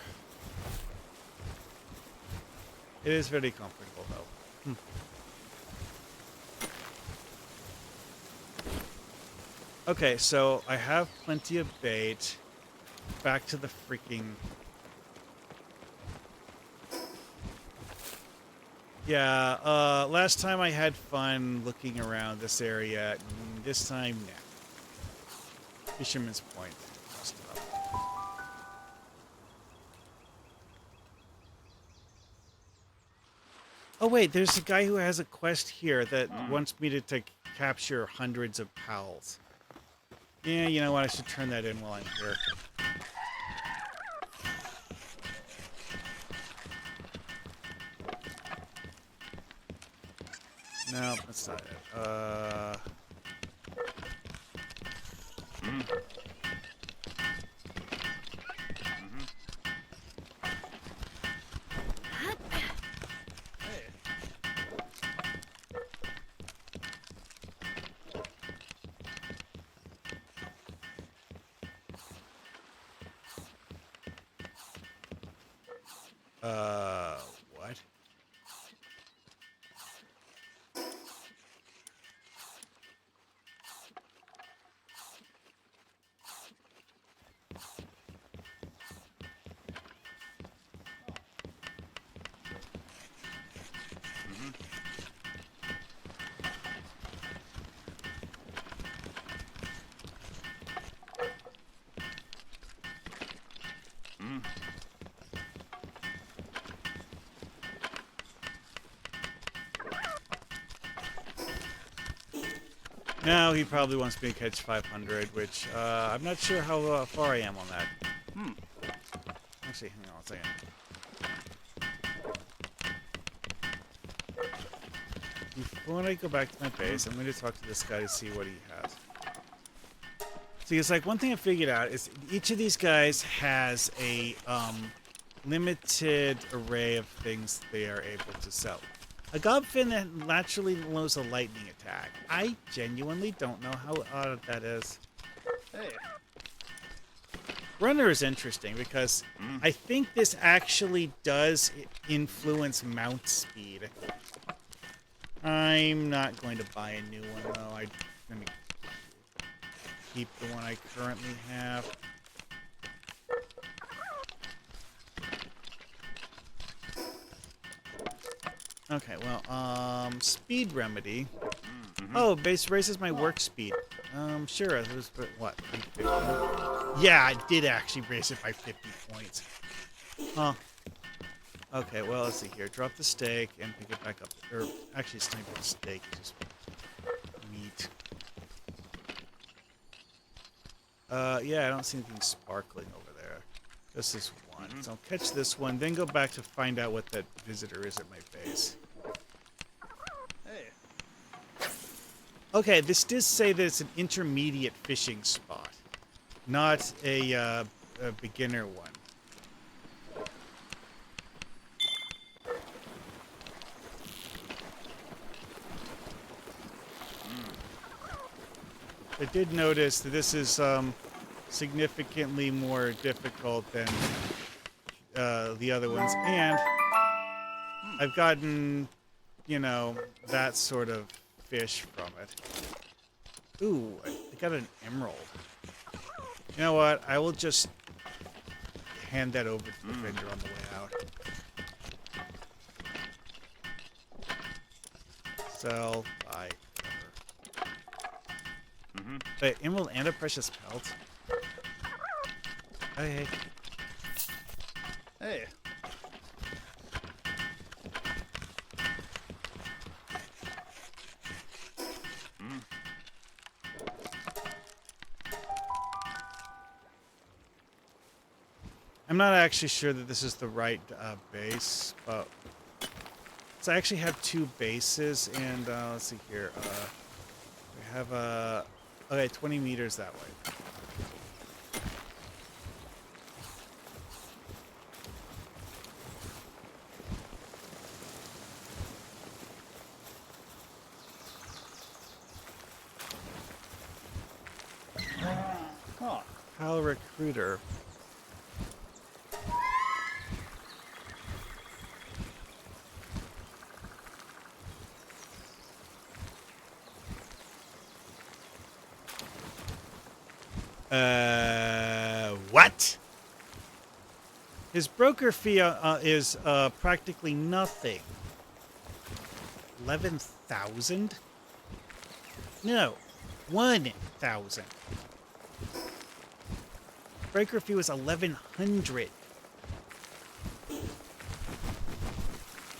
It is very comfortable, though. Okay, so I have plenty of bait. Back to the freaking... Yeah, last time I had fun looking around this area. This time, nah. Fisherman's Point. Oh wait, there's a guy who has a quest here that wants me to capture hundreds of pals. Yeah, you know what? I should turn that in while I'm here. No, that's not it. What? Now he probably wants me to catch 500, which I'm not sure how far I am on that. Actually, hang on a second. Before I go back to my base, I'm going to talk to this guy to see what he has. See, it's like one thing I figured out is each of these guys has a limited array of things they are able to sell. A gobfin that naturally knows a lightning attack. I genuinely don't know how odd that is. Hey. Runner is interesting because I think this actually does influence mount speed. I'm not going to buy a new one though. I'm going to keep the one I currently have. Okay, well, speed remedy. Oh, base raises my work speed. Sure, it was, what, 50? Yeah, I did actually raise it by 50 points. Huh. Okay, well, let's see here. Drop the steak and pick it back up. Or, actually, it's not even a steak, it's just meat. Yeah, I don't see anything sparkling over there. This is one. So I'll catch this one, then go back to find out what that visitor is at my base. Hey. Okay, this does say that it's an intermediate fishing spot, not a beginner one. I did notice that this is significantly more difficult than the other ones, and I've gotten, you know, that sort of fish from it. Ooh, I got an emerald. You know what? I will just hand that over to the vendor on the way out. Sell, buy, whatever. Wait, emerald and a precious pelt? Oh, hey. Hey. I'm not actually sure that this is the right base, but so I actually have 2 bases, and let's see here. We have okay, 20 meters that way. Huh. Pal recruiter. What? His broker fee is practically nothing. 11,000? No, 1,000. Broker fee was 1,100.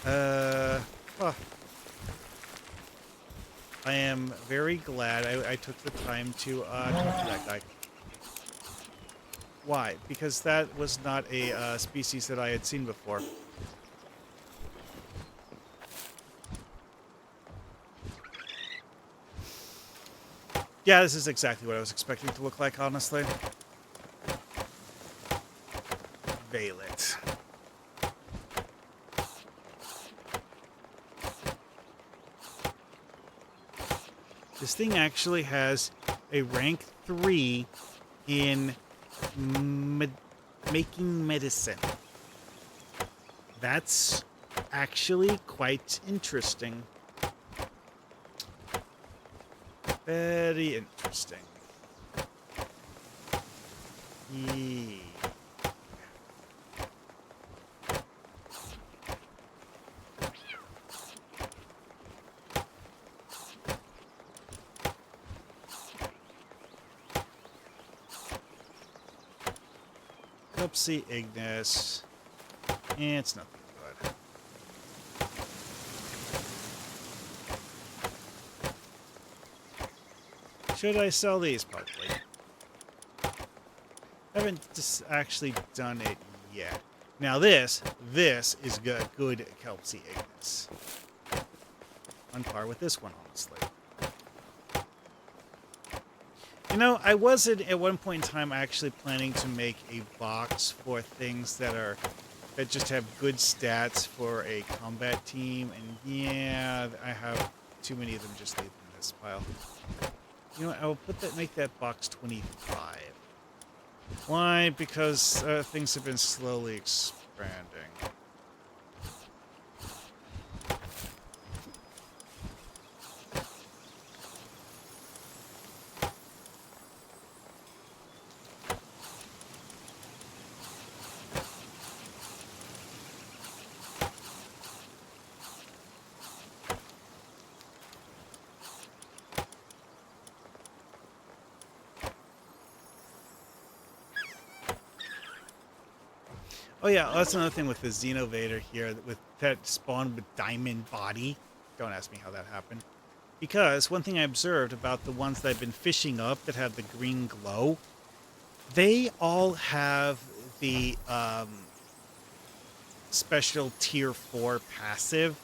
Huh. I am very glad I took the time to talk to that guy. Why? Because that was not a species that I had seen before. Yeah, this is exactly what I was expecting it to look like, honestly. Veil it. This thing actually has a rank 3 in making medicine. That's actually quite interesting. Very interesting. Yeah. Oopsie, Ignis. It's nothing good. Should I sell these? Probably. Haven't just actually done it yet. Now this is good Kelpsy Ignis. On par with this one, honestly. You know, I wasn't at one point in time actually planning to make a box for things that just have good stats for a combat team, and yeah, I have too many of them. Just leave them in this pile. You know what, I will make that box 25. Why? Because things have been slowly expanding. Oh yeah, that's another thing with the Xenovator here, with that spawn with diamond body. Don't ask me how that happened. Because one thing I observed about the ones that I've been fishing up that have the green glow, they all have the special tier 4 passive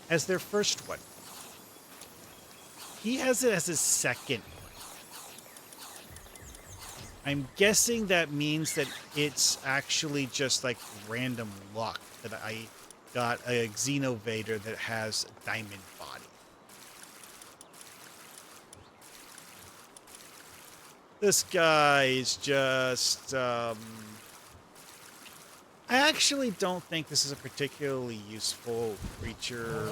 as their first one. He has it as his second one. I'm guessing that means that it's actually just like random luck that I got a Xenovator that has diamond body. This guy is just, I actually don't think this is a particularly useful creature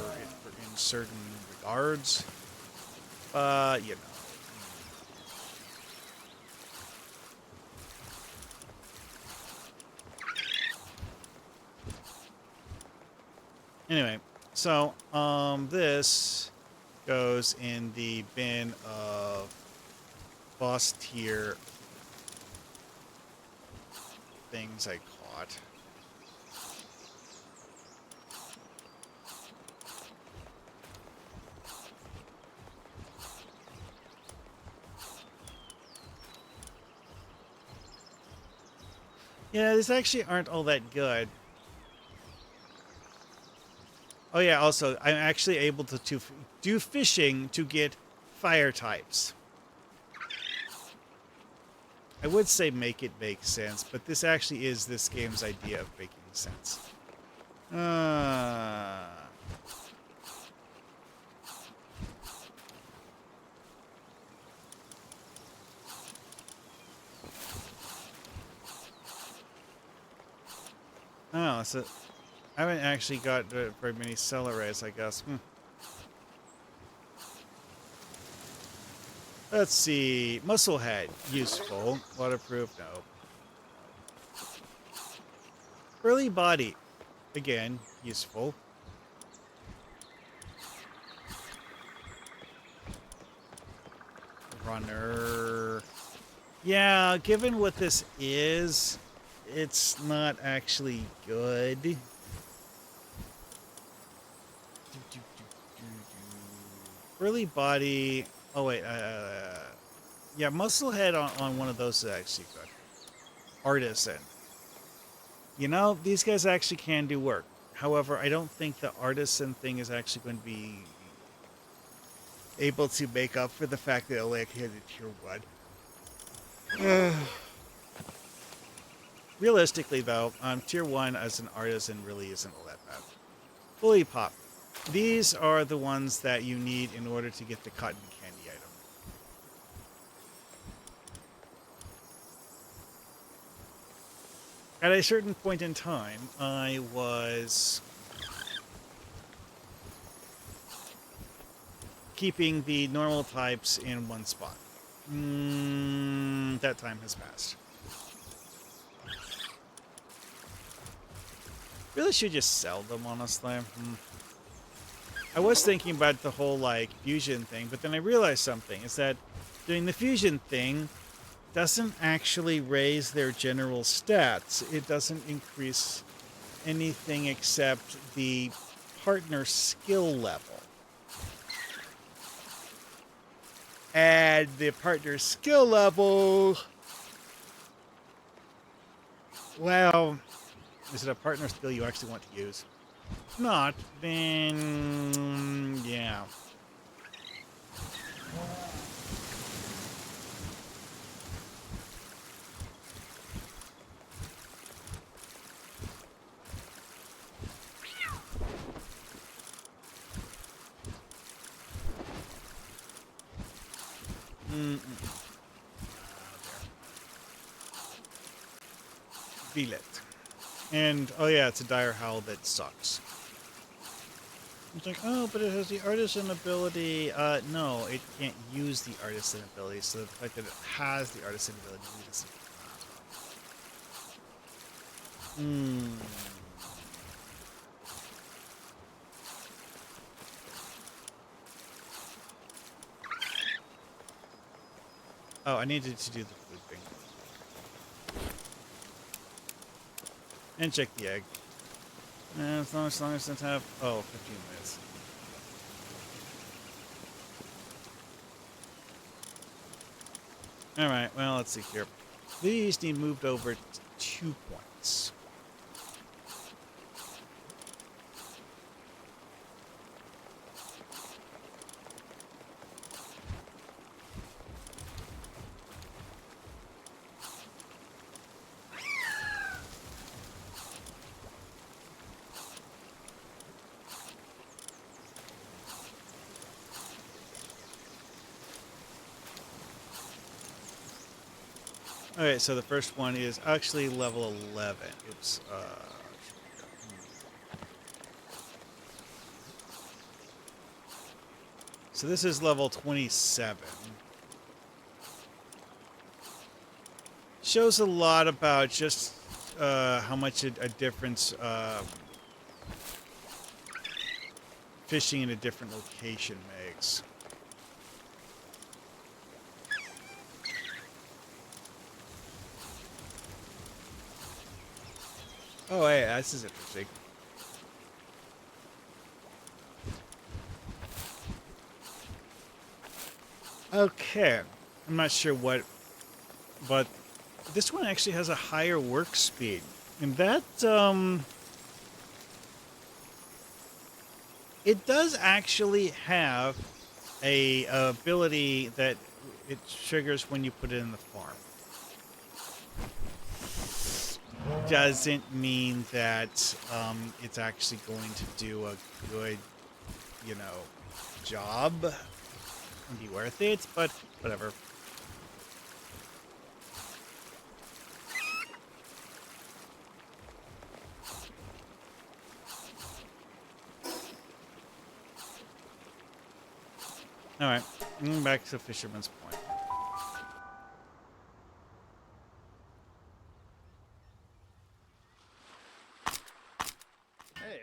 in certain regards, but, you know. Anyway, so this goes in the bin of boss tier things I caught. Yeah, these actually aren't all that good. Oh yeah, also, I'm actually able to do fishing to get fire types. I would say make it make sense, but this actually is this game's idea of making sense. Oh, so I haven't actually got very many celeries, I guess. Let's see. Musclehead, useful. Waterproof, no. Early body, again, useful. Runner. Yeah, given what this is, it's not actually good. Early body. Oh wait, yeah, musclehead on one of those is actually good. Artisan. You know, these guys actually can do work. However, I don't think the artisan thing is actually going to be able to make up for the fact that it only hit tier 1. Realistically, though, tier 1 as an artisan really isn't all that bad. Bully pop. These are the ones that you need in order to get the cotton candy item. At a certain point in time, I was keeping the normal types in one spot. That time has passed. Really should just sell them, honestly. I was thinking about the whole, like, fusion thing, but then I realized something. Is that doing the fusion thing doesn't actually raise their general stats. It doesn't increase anything except the partner skill level. And the partner skill level... Well, is it a partner skill you actually want to use? If not, then... yeah. Feel it. And, oh yeah, it's a dire howl that sucks. It's like, oh, but it has the artisan ability. No, it can't use the artisan ability, so the fact that it has the artisan ability means Oh, I needed to do the food thing. And check the egg. As long as it's have... Oh, 15 minutes. Alright, well, let's see here. These need moved over to 2 points. Okay, so the first one is actually level 11. Oops. So this is level 27. Shows a lot about just how much a difference fishing in a different location makes. Oh, hey, this is interesting. Okay. I'm not sure what, but this one actually has a higher work speed. And that, it does actually have a ability that it triggers when you put it in the farm. Doesn't mean that it's actually going to do a good, you know, job and be worth it, but whatever. All right, back to Fisherman's Point. Hey.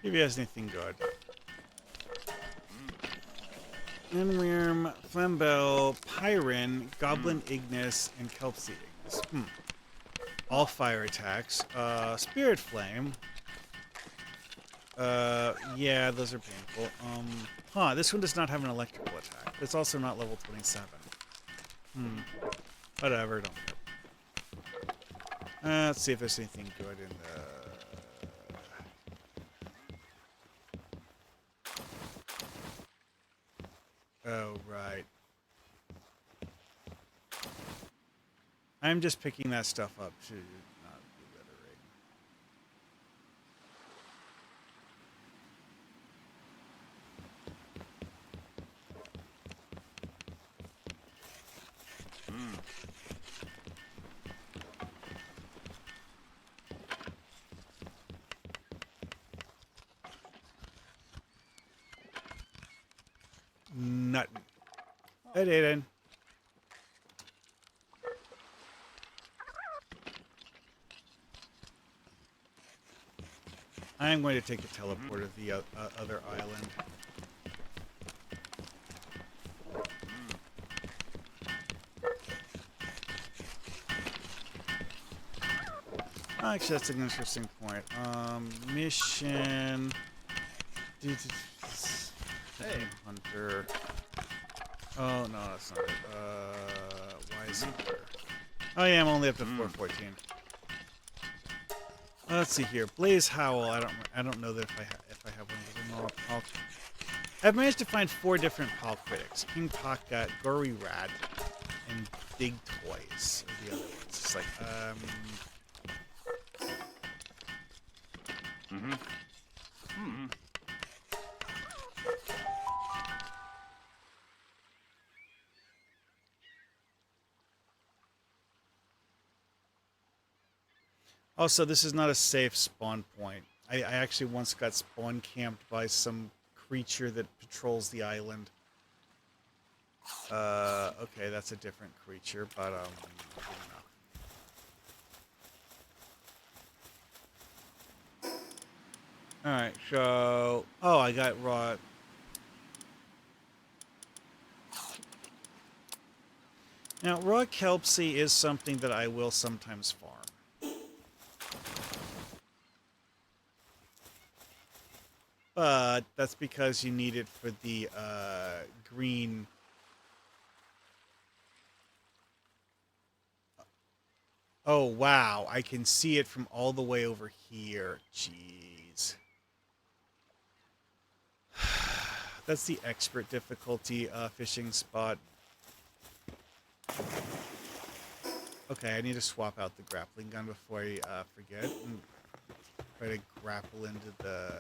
If he has anything good. Enwyrm, Flambell, Pyrin, Goblin Ignis, and Kelpsy Ignis. All fire attacks. Spirit Flame. Yeah, those are painful. This one does not have an electrical attack. It's also not level 27. Whatever, don't care. Let's see if there's anything good in the... Oh, right. I'm just picking that stuff up to not be littering. Nothing. Hey, Aiden. I'm going to take the teleport of the other island. Actually, that's an interesting point. Mission. Hey, Hunter. Oh no, that's not it. Wise Hunter. Oh yeah, I'm only up to 414. Let's see here. Blaze Howl. I don't know that if I have one of them. I've managed to find 4 different Pal critics: King Paka, Gory Rat, and Big Toys. Are the other ones. It's like Also, this is not a safe spawn point. I actually once got spawn camped by some creature that patrols the island. Okay, that's a different creature, but I don't know. Alright, so... Oh, I got raw... Now, raw kelpsy is something that I will sometimes farm. But that's because you need it for the green... Oh, wow. I can see it from all the way over here. Jeez. That's the expert difficulty fishing spot. Okay, I need to swap out the grappling gun before I forget. And try to grapple into the...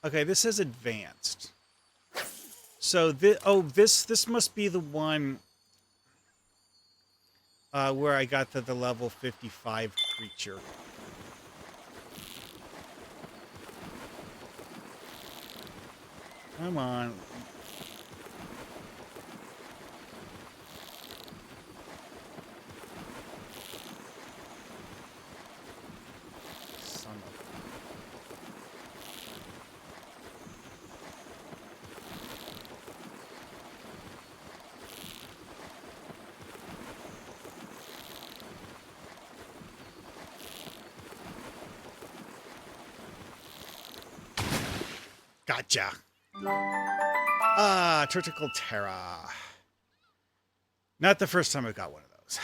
Okay, this says advanced. So this must be the one where I got to the level 55 creature. Come on. Son of Gotcha. Ah, Turtical Terra. Not the first time I got one of those.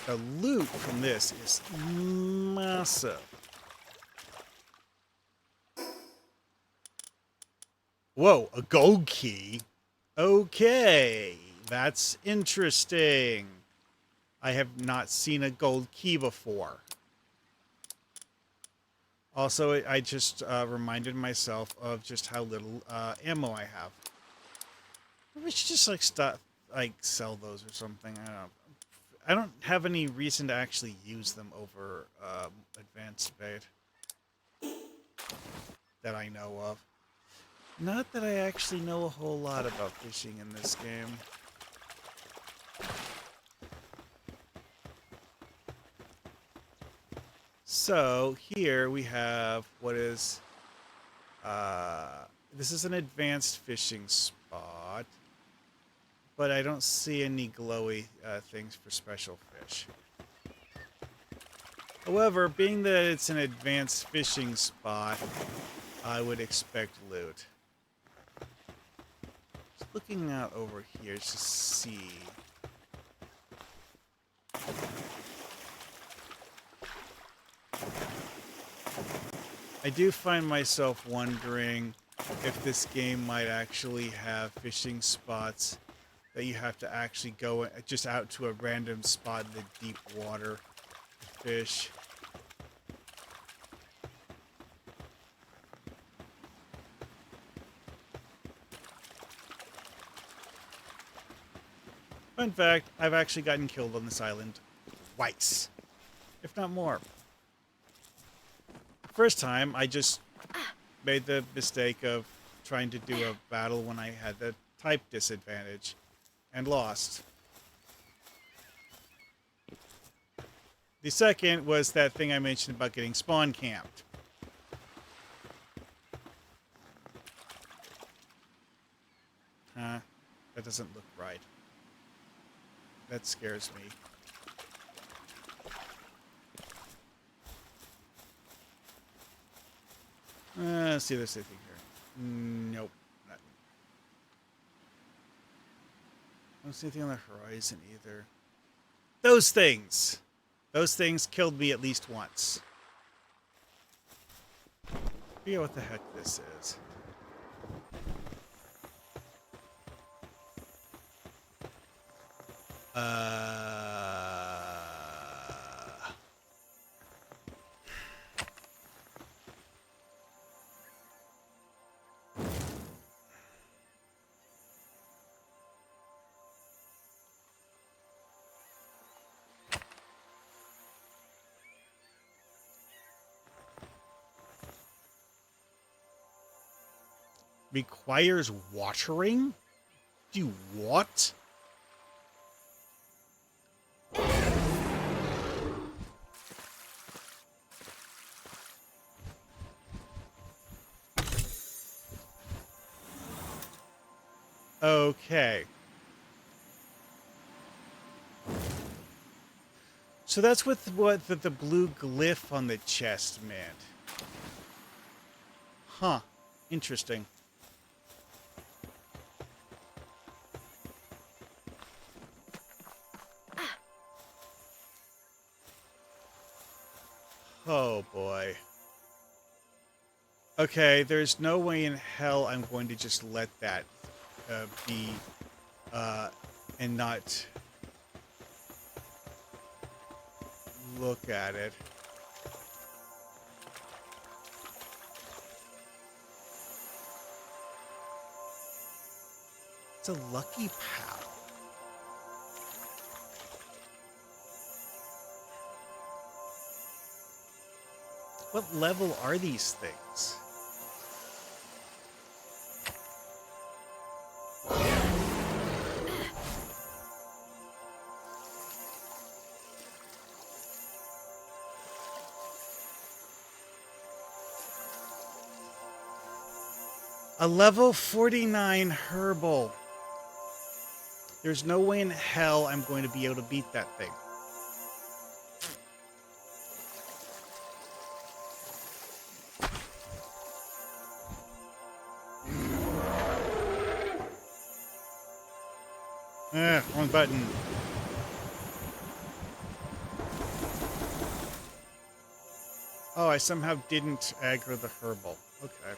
The loot from this is massive. Whoa, a gold key? Okay, that's interesting. I have not seen a gold key before. Also, I just reminded myself of just how little ammo I have. We should just like sell those or something. I don't know. I don't have any reason to actually use them over advanced bait that I know of. Not that I actually know a whole lot about fishing in this game. So here we have what is this is an advanced fishing spot, but I don't see any glowy things for special fish. However, being that it's an advanced fishing spot, I would expect loot. Just looking out over here to see. I do find myself wondering if this game might actually have fishing spots that you have to actually go just out to a random spot in the deep water to fish. Fun fact, I've actually gotten killed on this island twice, if not more. First time, I just made the mistake of trying to do a battle when I had the type disadvantage and lost. The second was that thing I mentioned about getting spawn camped. Huh? That doesn't look right. That scares me. Let's see if there's anything here. Nope. Nothing. I don't see anything on the horizon either. Those things! Those things killed me at least once. Figure out what the heck this is. Requires watering? Do what? Okay. So that's what the blue glyph on the chest meant. Huh. Interesting. Oh boy. Okay, there's no way in hell I'm going to just let that be and not look at it. It's a lucky pal. What level are these things? A level 49 herbal. There's no way in hell I'm going to be able to beat that thing. Wrong button. Oh, I somehow didn't aggro the herbal. Okay.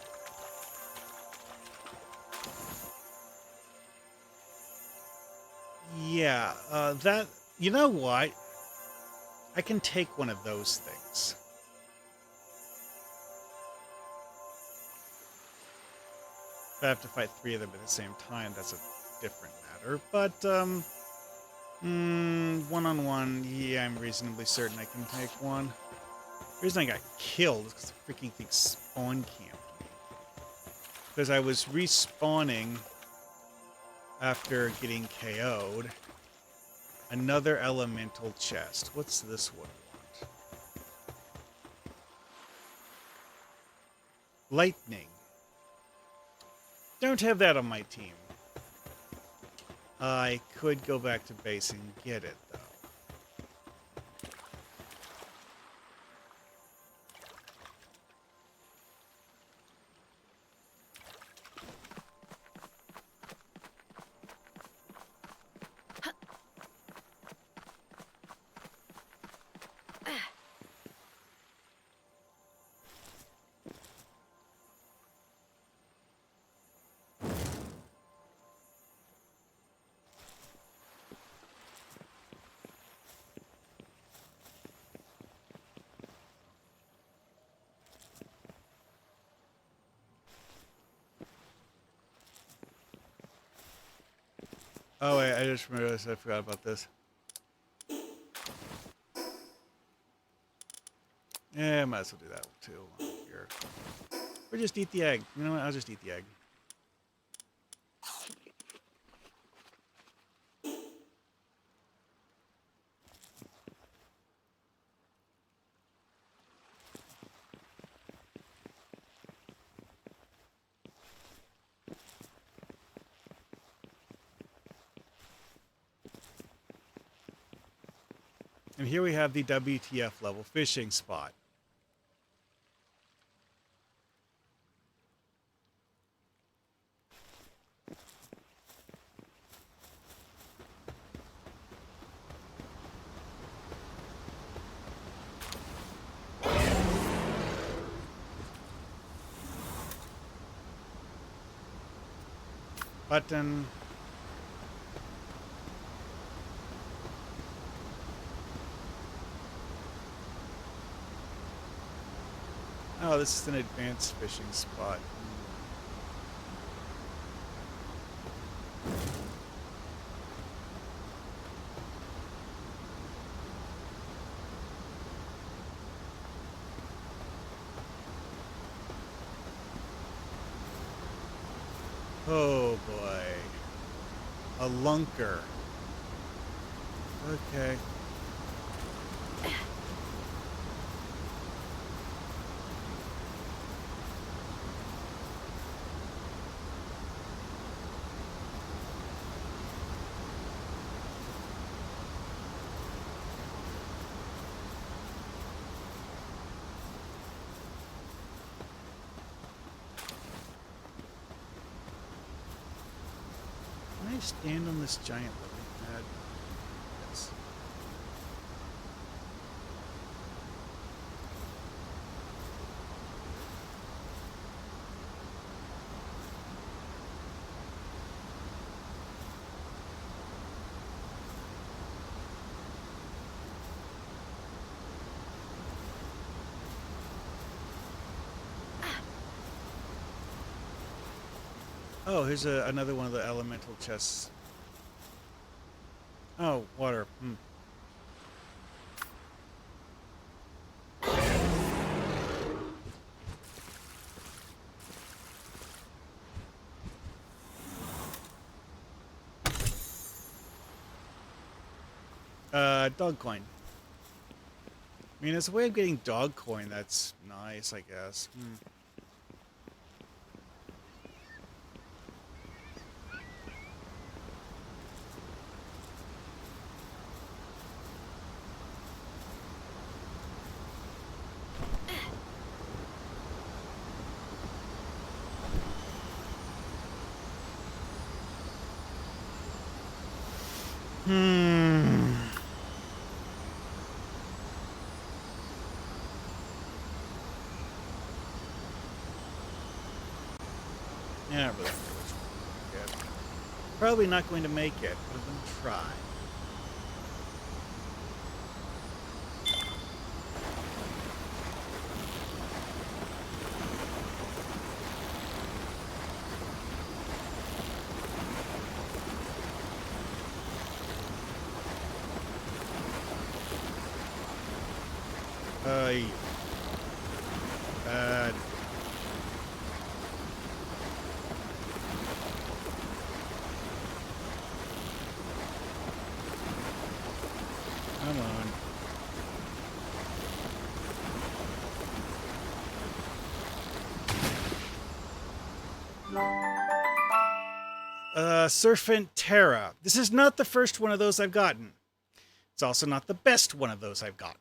Yeah, that... You know what? I can take one of those things. If I have to fight 3 of them at the same time, that's a different matter. But, one-on-one, yeah, I'm reasonably certain I can take one. The reason I got killed is because the freaking thing spawn camped me. Because I was respawning after getting KO'd. Another elemental chest. What's this one want? Lightning. Don't have that on my team. I could go back to base and get it, though. Oh, wait, I just realized I forgot about this. Yeah, I might as well do that too. Here. Or just eat the egg. You know what? I'll just eat the egg. And here we have the WTF level fishing spot. Button. Oh, this is an advanced fishing spot. Oh boy. A lunker. Okay. Can I stand on this giant lily pad? Yes. Oh, here's another one of the elemental chests. Oh, water. Hmm. Dog coin. I mean, it's a way of getting dog coin that's nice, I guess. Hmm. Hmm. Yeah, really. Good. Probably not going to make it, but I'm going to try. Uh, uh, come on. Serpent Terra. This is not the first one of those I've gotten. It's also not the best one of those I've gotten.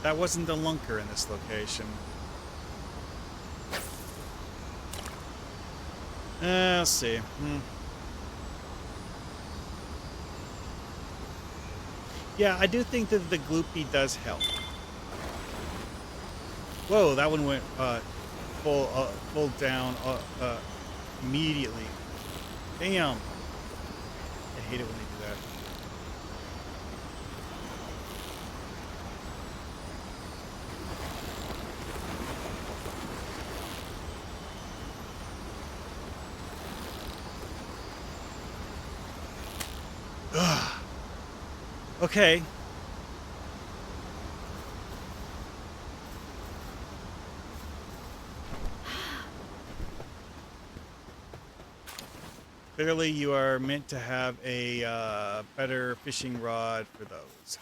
That wasn't the lunker in this location. Let's see. Yeah, I do think that the gloopy does help. Whoa, that one went full down immediately. Damn. I hate it when they do that. Ugh. Okay. Clearly, you are meant to have a better fishing rod for those.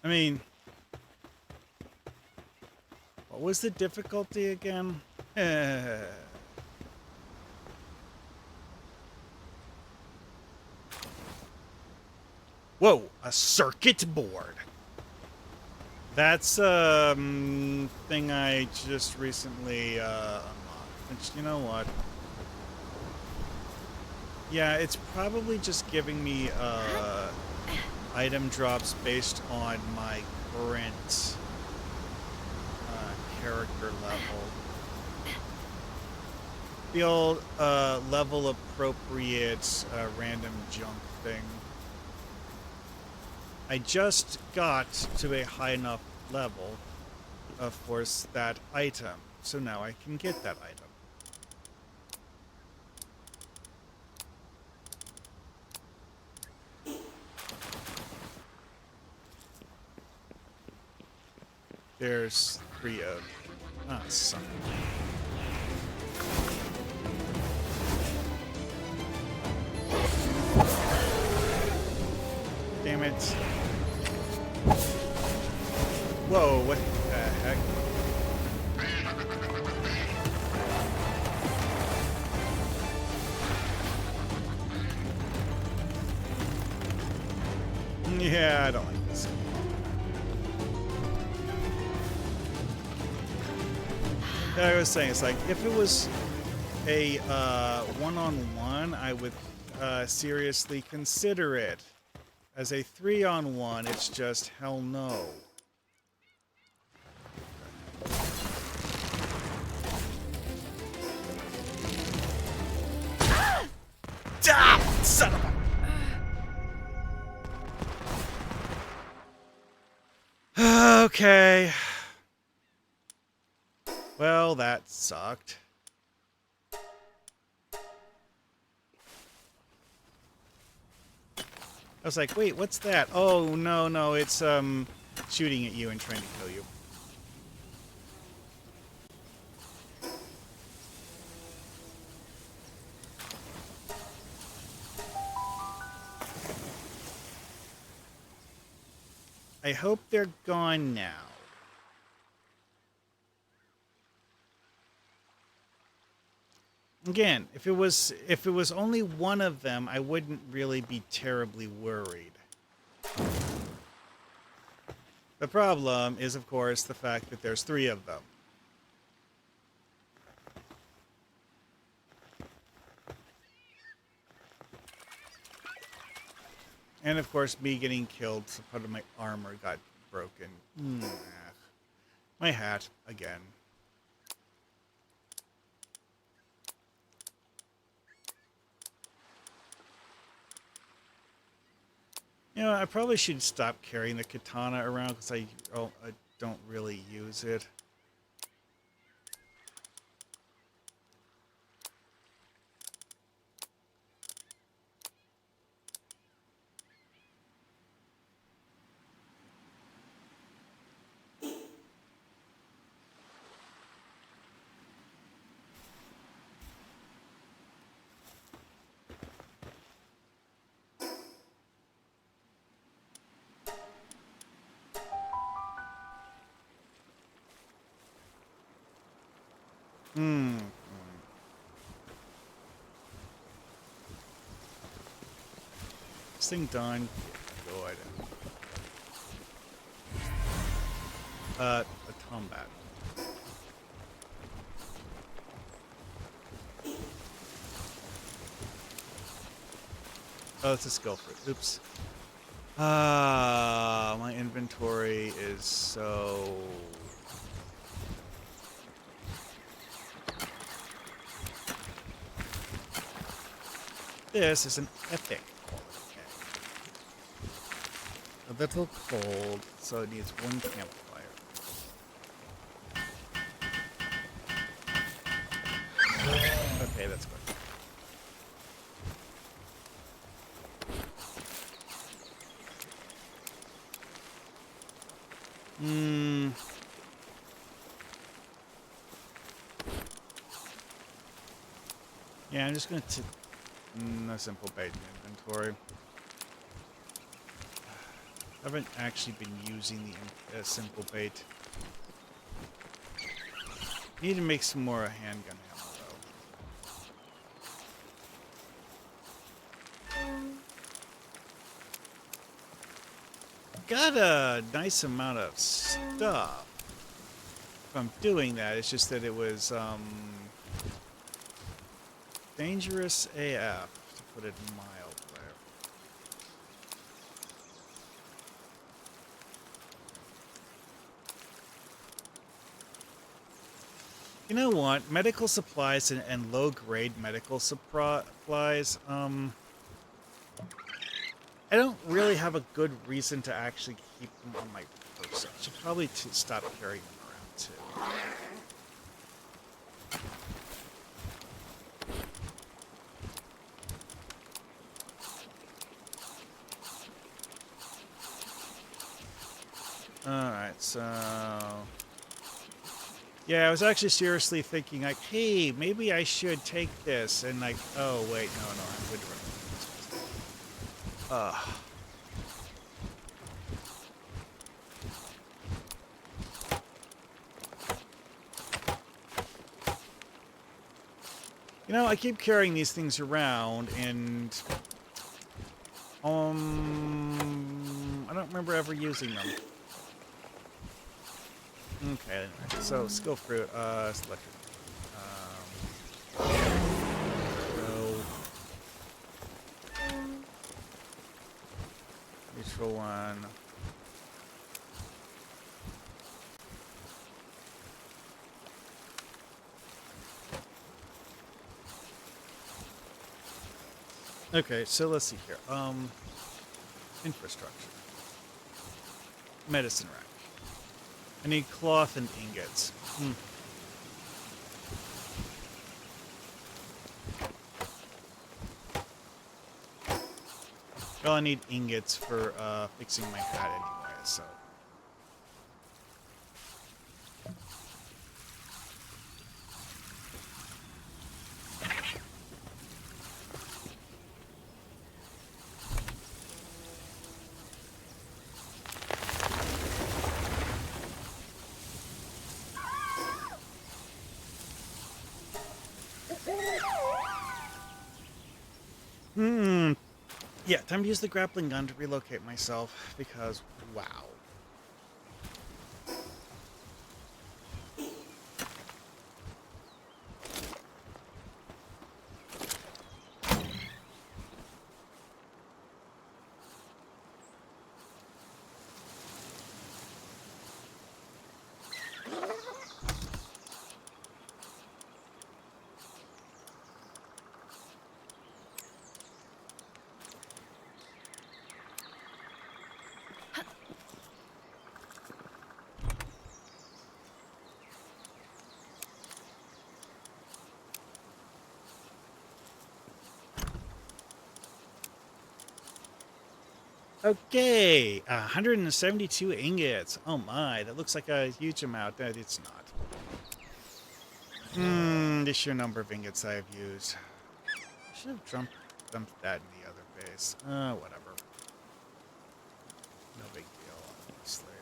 I mean, what was the difficulty again? Whoa, a circuit board. That's thing I just recently unlocked. Which, you know what? Yeah, it's probably just giving me item drops based on my current character level. The old level appropriate random junk thing. I just got to a high enough level to force that item, so now I can get that item. There's 3 of... Ah, son of a... Damn it. Whoa, what the heck? Yeah, I don't like this. I was saying, it's like, if it was a one-on-one, I would seriously consider it. As a 3-on-1, it's just hell no. Son of a... Okay. Well, that sucked. I was like, wait, what's that? Oh, no, no, it's shooting at you and trying to kill you. I hope they're gone now. Again, if it was only one of them, I wouldn't really be terribly worried. The problem is, of course, the fact that there's 3 of them. And of course, me getting killed, so part of my armor got broken. My hat, again. You know, I probably should stop carrying the katana around because I don't really use it. This thing done. Good. A combat. Oh, it's a skill fruit. Oops. My inventory is so... This is an epic quality egg. A little cold, so it needs 1 campfire. Okay, that's good. Yeah, I'm just going to... No simple bait in inventory. I haven't actually been using the simple bait. Need to make some more handgun ammo, though. Got a nice amount of stuff. If I'm doing that, it's just that it was dangerous AF, to put it mild there. You know what? Medical supplies and low-grade medical supplies, I don't really have a good reason to actually keep them on my person. I should probably stop carrying them around, too. Alright, so... Yeah, I was actually seriously thinking, like, hey, maybe I should take this, and like, oh, wait, no, I'm good to run. You know, I keep carrying these things around, and... I don't remember ever using them. Okay, anyway, so skill fruit, selected. No. Neutral one. Okay, so let's see here. Infrastructure. Medicine rack. I need cloth and ingots. Well, I need ingots for fixing my hat anyway, so. Yeah, time to use the grappling gun to relocate myself, because, wow. Okay, 172 ingots. Oh my, that looks like a huge amount. That it's not. The sheer number of ingots I have used. I should have dumped that in the other base. Whatever. No big deal, obviously.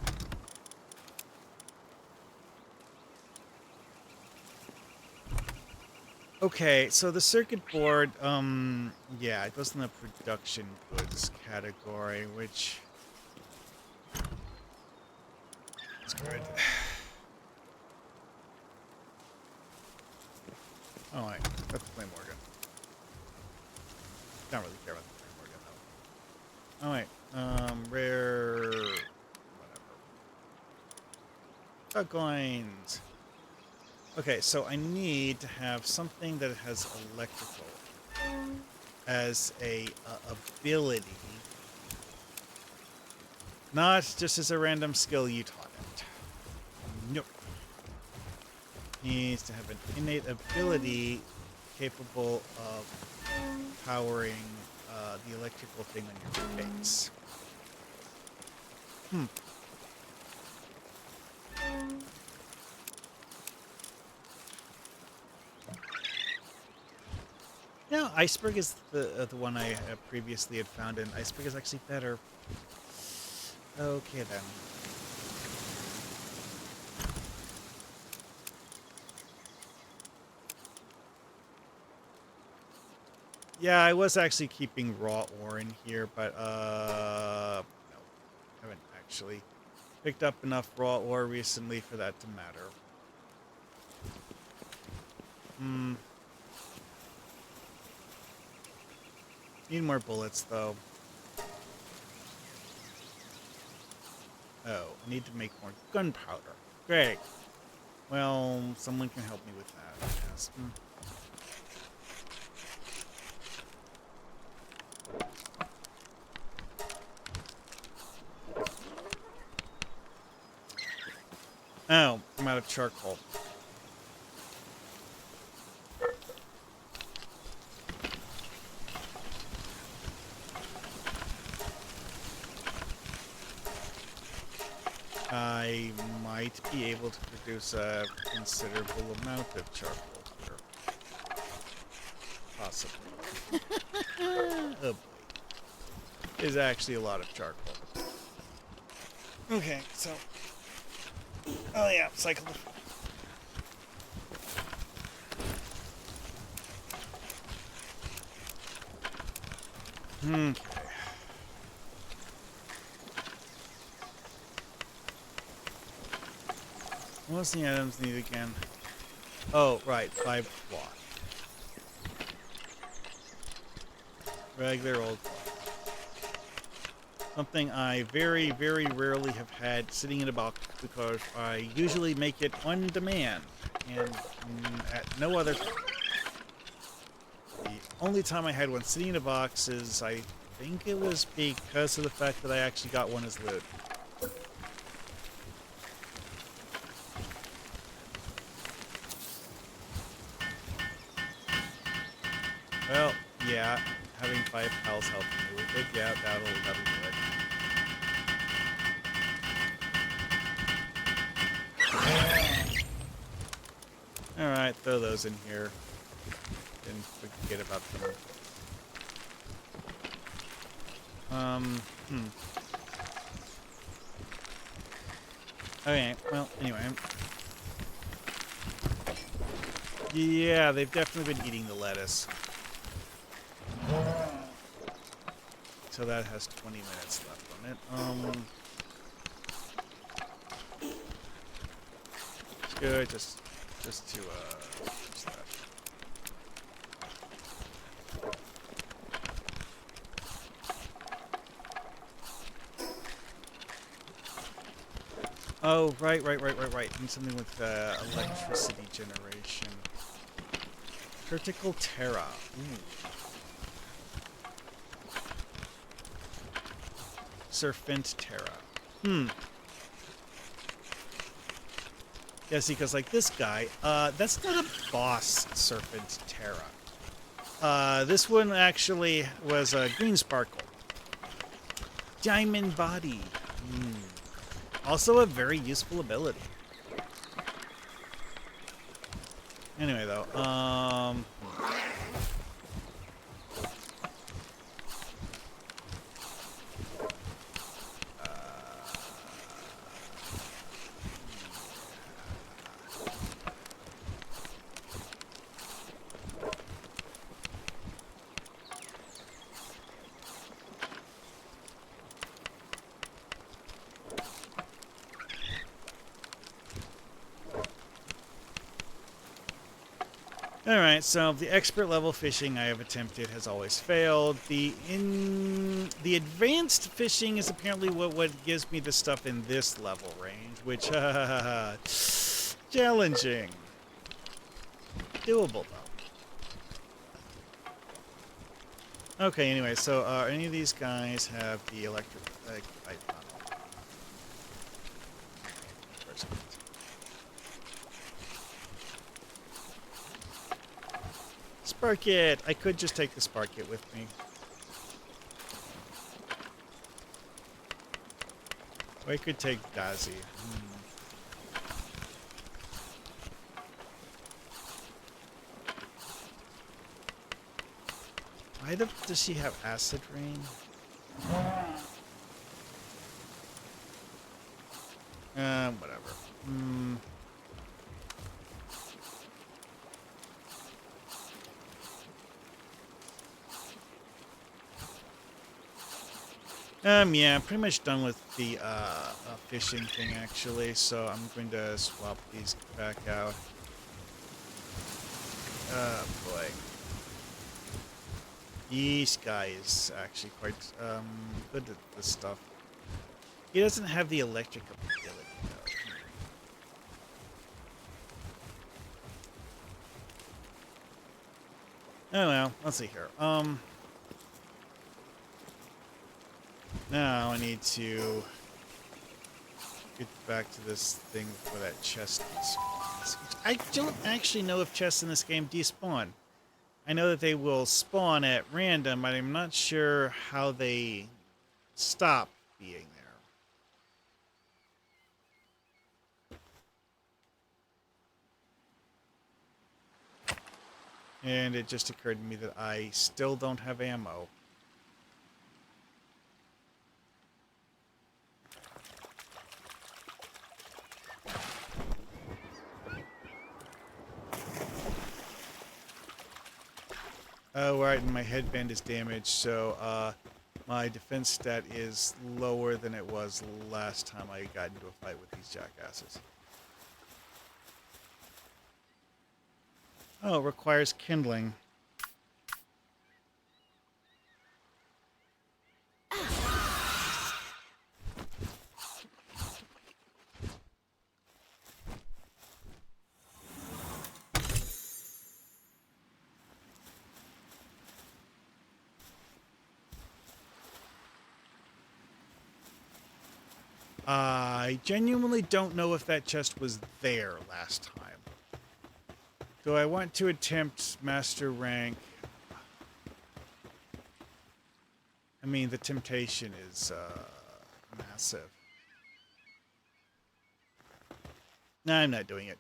Okay, so the circuit board, yeah, it goes in the production goods category, which is good. Oh, wait, that's the Claymore gun. Don't really care about the Claymore gun, though. Oh, wait, rare, whatever. Coins. Okay, so I need to have something that has electrical as a ability, not just as a random skill you taught it. Nope. Needs to have an innate ability capable of powering the electrical thing on your base. No, Iceberg is the one I previously had found, and Iceberg is actually better. Okay, then. Yeah, I was actually keeping raw ore in here, but, no. Haven't actually picked up enough raw ore recently for that to matter. Need more bullets, though. Oh, I need to make more gunpowder. Great. Well, someone can help me with that, I guess. Oh, I'm out of charcoal. I might be able to produce a considerable amount of charcoal here. Possibly. Oh boy. There's actually a lot of charcoal. Okay, so... Oh yeah, cycle. Okay. What's the items need again? Oh, right, 5 cloth. Regular old cloth. Something I very, very rarely have had sitting in a box because I usually make it on demand and at no other time. only time I had one sitting in a box is, I think it was because of the fact that I actually got one as loot. Well, yeah, having 5 pals helping me with it, yeah, that'll do it. Alright, throw those in here. Didn't forget about them. Okay, well, anyway. Yeah, they've definitely been eating the lettuce. So that has 20 minutes left on it. It's good, just to, use that. Oh, right. And something with electricity generation. Critical Terra. Ooh. Serpent Terra. Yeah, see, because like this guy, that's not a boss Serpent Terra. This one actually was a green sparkle. Diamond body. Also a very useful ability. Anyway, though, Alright, so the expert level fishing I have attempted has always failed. The advanced fishing is apparently what gives me the stuff in this level range, which challenging. Doable though. Okay, anyway, so any of these guys have the electric pipe tunnel? Spark it! I could just take the spark it with me. Or I could take Daisy. Why does she have acid rain? Whatever. Yeah, I'm pretty much done with the fishing thing actually, so I'm going to swap these back out. Oh boy. This guy is actually quite good at this stuff. He doesn't have the electric ability though. Oh well, let's see here. Now I need to get back to this thing where that chest spawns. I don't actually know if chests in this game despawn. I know that they will spawn at random, but I'm not sure how they stop being there. And it just occurred to me that I still don't have ammo. Oh, right, and my headband is damaged, so my defense stat is lower than it was last time I got into a fight with these jackasses. Oh, it requires kindling. I genuinely don't know if that chest was there last time. Do I want to attempt master rank? I mean, the temptation is massive. No, I'm not doing it.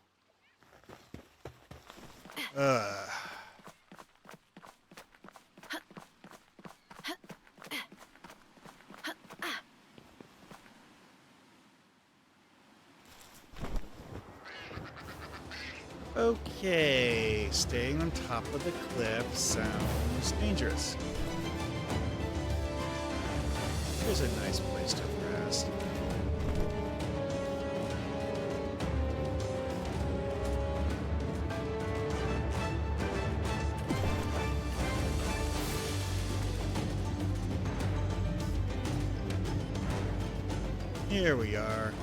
Okay, staying on top of the cliff sounds dangerous. Here's a nice place to rest. Here we are.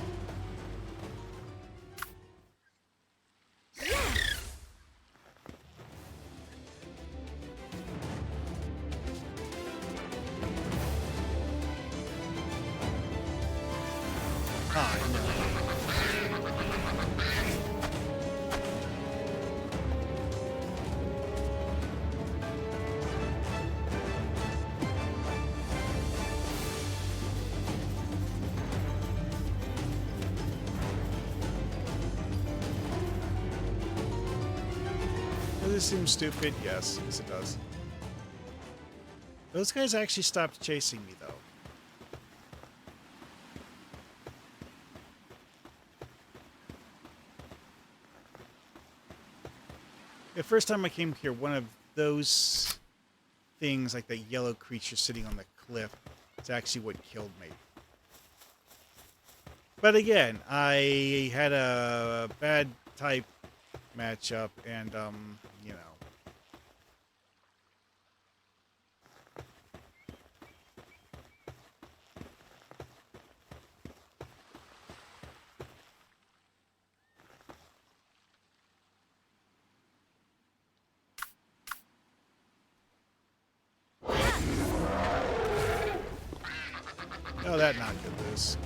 Does this seem stupid? Yes, it does. Those guys actually stopped chasing me, though. The first time I came here, one of those things, like the yellow creature sitting on the cliff, is actually what killed me. But again, I had a bad type matchup, and, you know. Oh, that knocked it loose.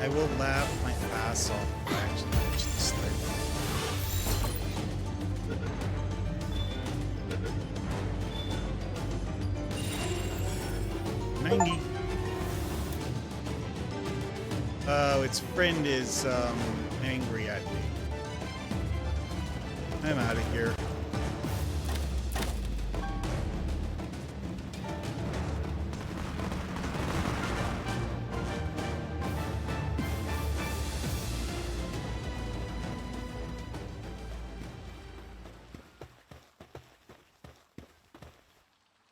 I will laugh my ass off if I actually finish this thing. 90. Oh, its friend is angry at me. I'm out of here.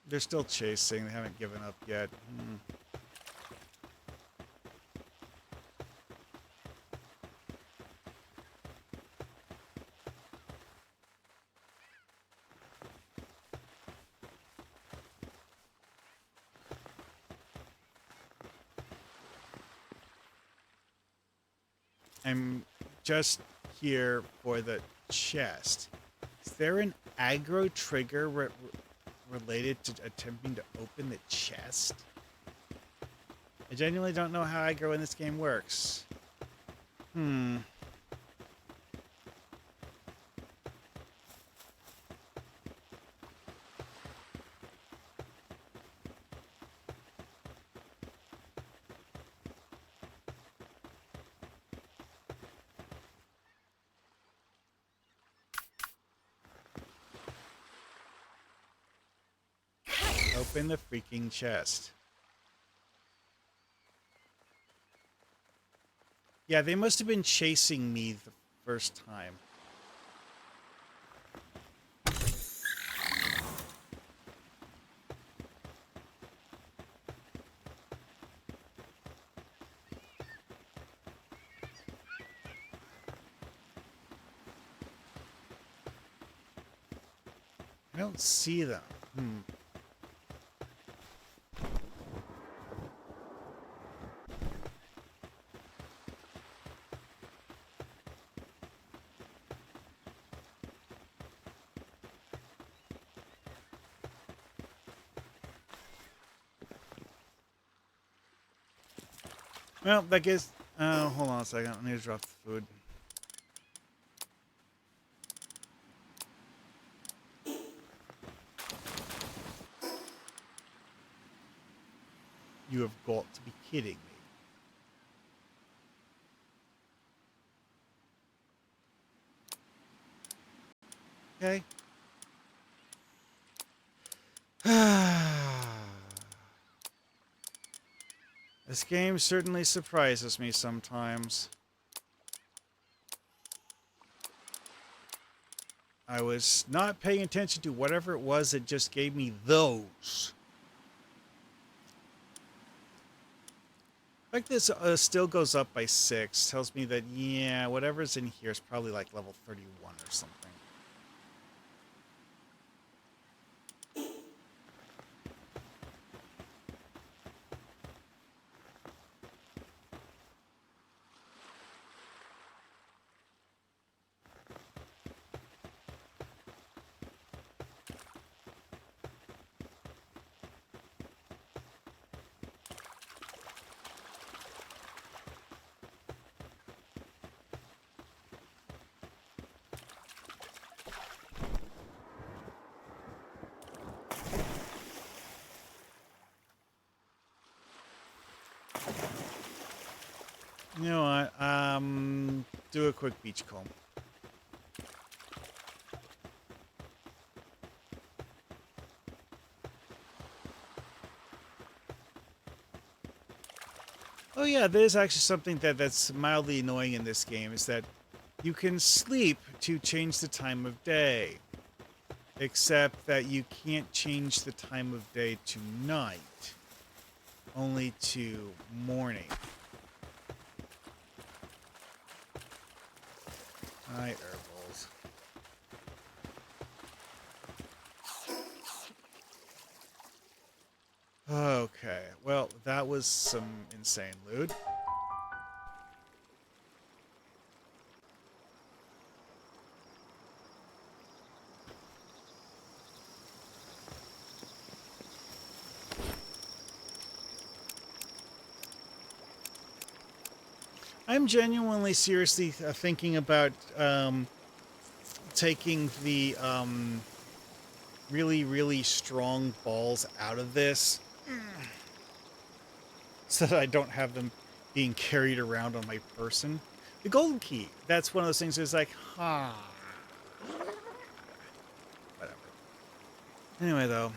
They're still chasing. They haven't given up yet. I'm just here for the chest. Is there an aggro trigger related to attempting to open the chest? I genuinely don't know how aggro in this game works. Open the freaking chest. Yeah, they must have been chasing me the first time. I don't see them. Well, that gets... hold on a second. I need to drop the food. You have got to be kidding me. Okay. This game certainly surprises me sometimes. I was not paying attention to whatever it was that just gave me those. Like this still goes up by 6. Tells me that, yeah, whatever's in here is probably like level 31 or something. You know what? Do a quick beach comb. Oh yeah, there's actually something that's mildly annoying in this game, is that you can sleep to change the time of day. Except that you can't change the time of day to night. Only to morning. Night herbals. Okay, well, that was some insane loot. I'm genuinely, seriously thinking about taking the really, really strong balls out of this so that I don't have them being carried around on my person. The golden key, that's one of those things that's like, whatever. Anyway, though,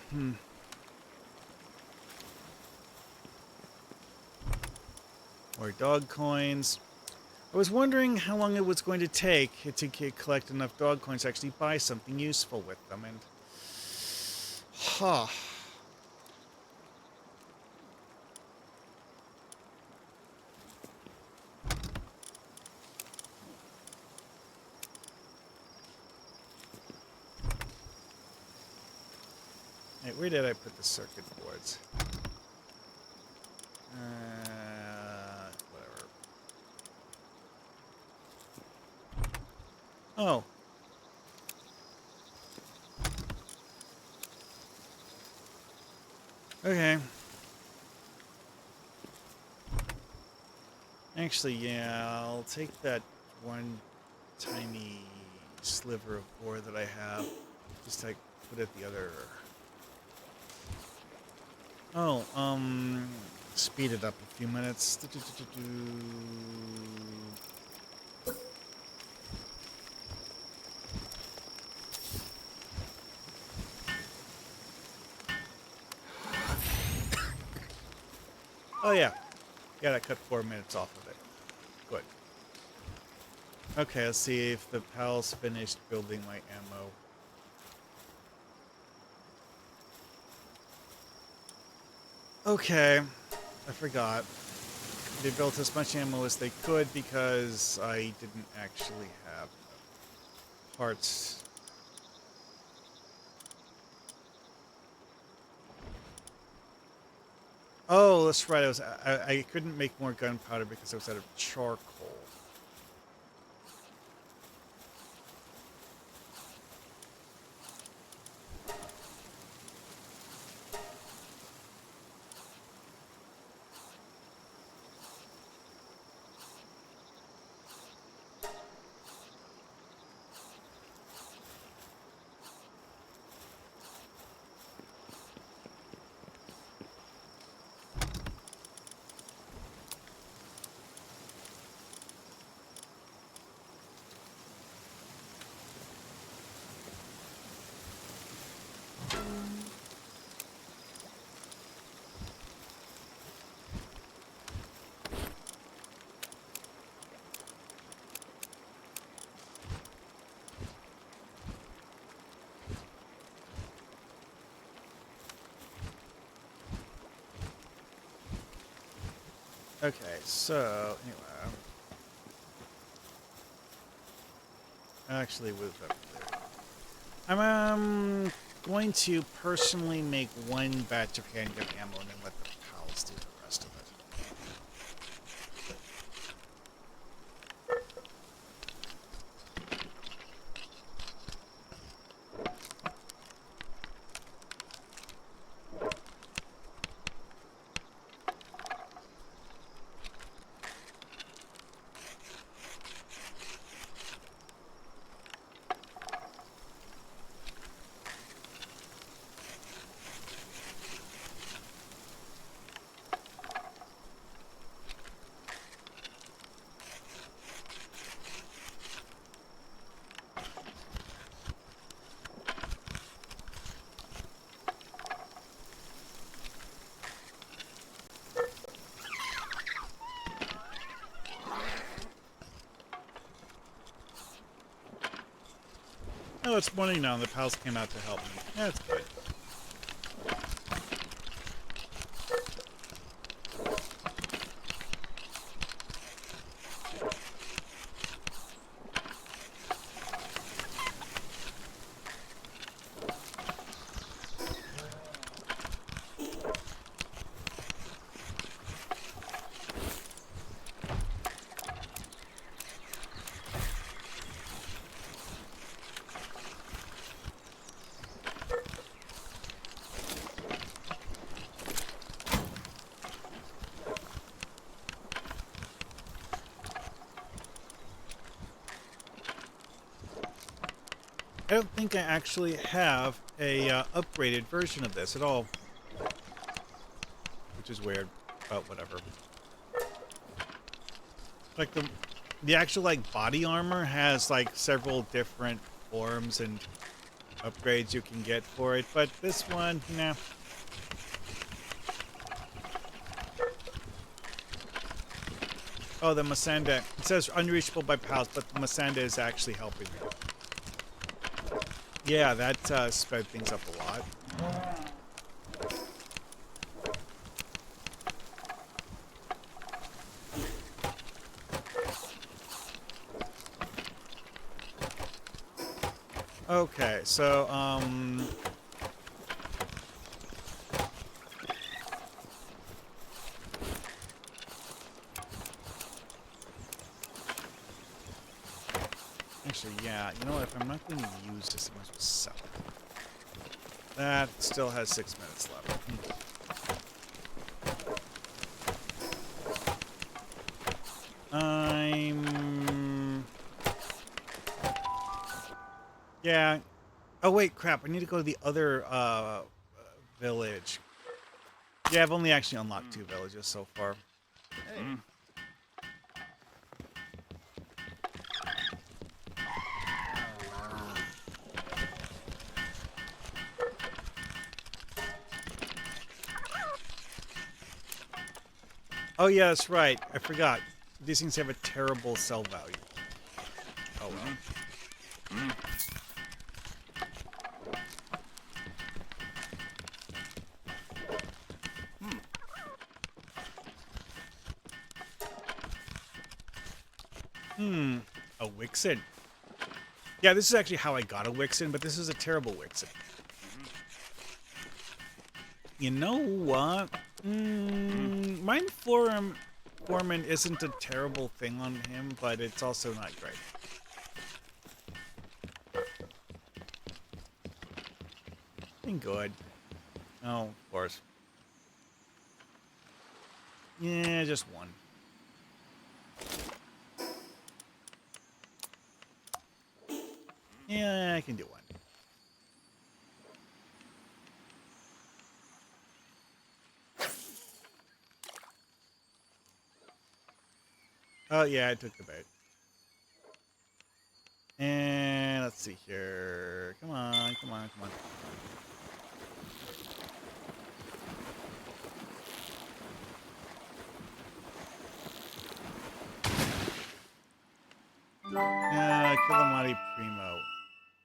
more dog coins. I was wondering how long it was going to take to collect enough dog coins to actually buy something useful with them, and... Hey, where did I put the circuit boards? Whatever. Oh. Okay. Actually, yeah, I'll take that one tiny sliver of ore that I have. Just like put it the other... Oh, speed it up a few minutes. Oh yeah. Yeah, that cut 4 minutes off of it. Good. Okay, let's see if the pal's finished building my ammo. Okay, I forgot. They built as much ammo as they could because I didn't actually have parts. Oh, that's right. I couldn't make more gunpowder because I was out of charcoal. Okay, so anyway, actually, with I'm going to personally make one batch of handgun ammo and then let the pals do the rest of it. Oh, it's morning now, and the pals came out to help me. That's good. I don't think I actually have a upgraded version of this at all, which is weird, but whatever. Like the actual like body armor has like several different forms and upgrades you can get for it, but this one, nah. Oh, the Masanda. It says unreachable by pals, but the Masanda is actually helping me. Yeah, that sped things up a lot. Okay, so, actually, yeah, you know what, if I'm not going to use this, I might as well sell it. That still has 6 minutes left. Yeah. Oh, wait, crap, I need to go to the other, village. Yeah, I've only actually unlocked 2 villages so far. Hey. Oh, yeah, that's right. I forgot. These things have a terrible sell value. Oh, well. A Wixen. Yeah, this is actually how I got a Wixen, but this is a terrible Wixen. You know what? Mine Foreman isn't a terrible thing on him, but it's also not great. Been good. Oh, of course. Yeah, just one. Yeah, I can do one. Oh, yeah, I took the bait. And let's see here. Come on, come on, come on. Killamati Primo.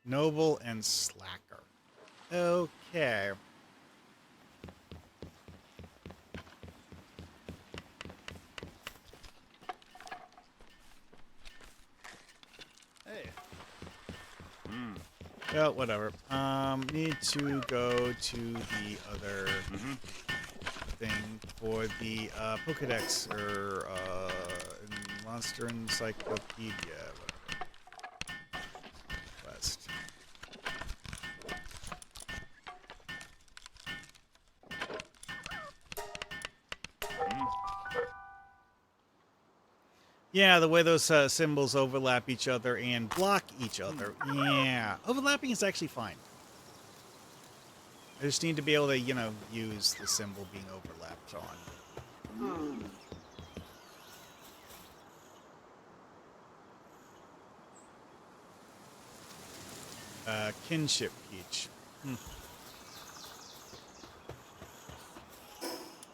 Noble and Slacker. Okay. Well, whatever. Need to go to the other thing for the Pokedex or Monster Encyclopedia, whatever. Quest. Yeah, the way those symbols overlap each other and block each other. Yeah, overlapping is actually fine. I just need to be able to, you know, use the symbol being overlapped on. Kinship Peach.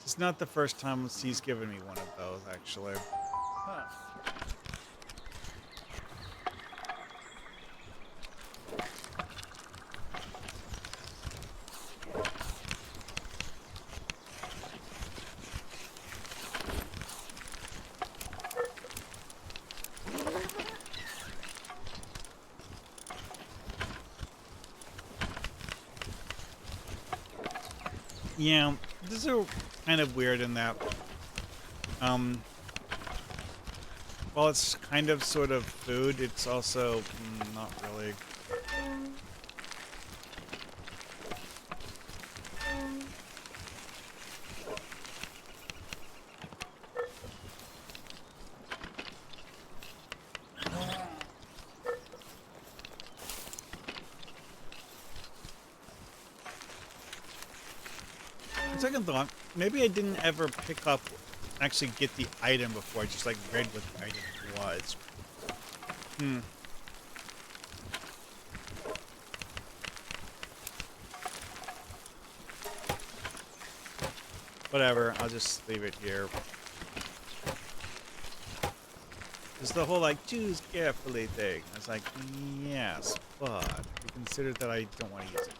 It's not the first time he's given me one of those, actually. Huh. Yeah, these are kind of weird in that, while it's kind of sort of food, it's also not really. Second thought, maybe I didn't ever pick up, actually get the item before. I just like read what the item was. Whatever, I'll just leave it here. It's the whole like choose carefully thing. I was like, yes, but we consider that I don't want to use it.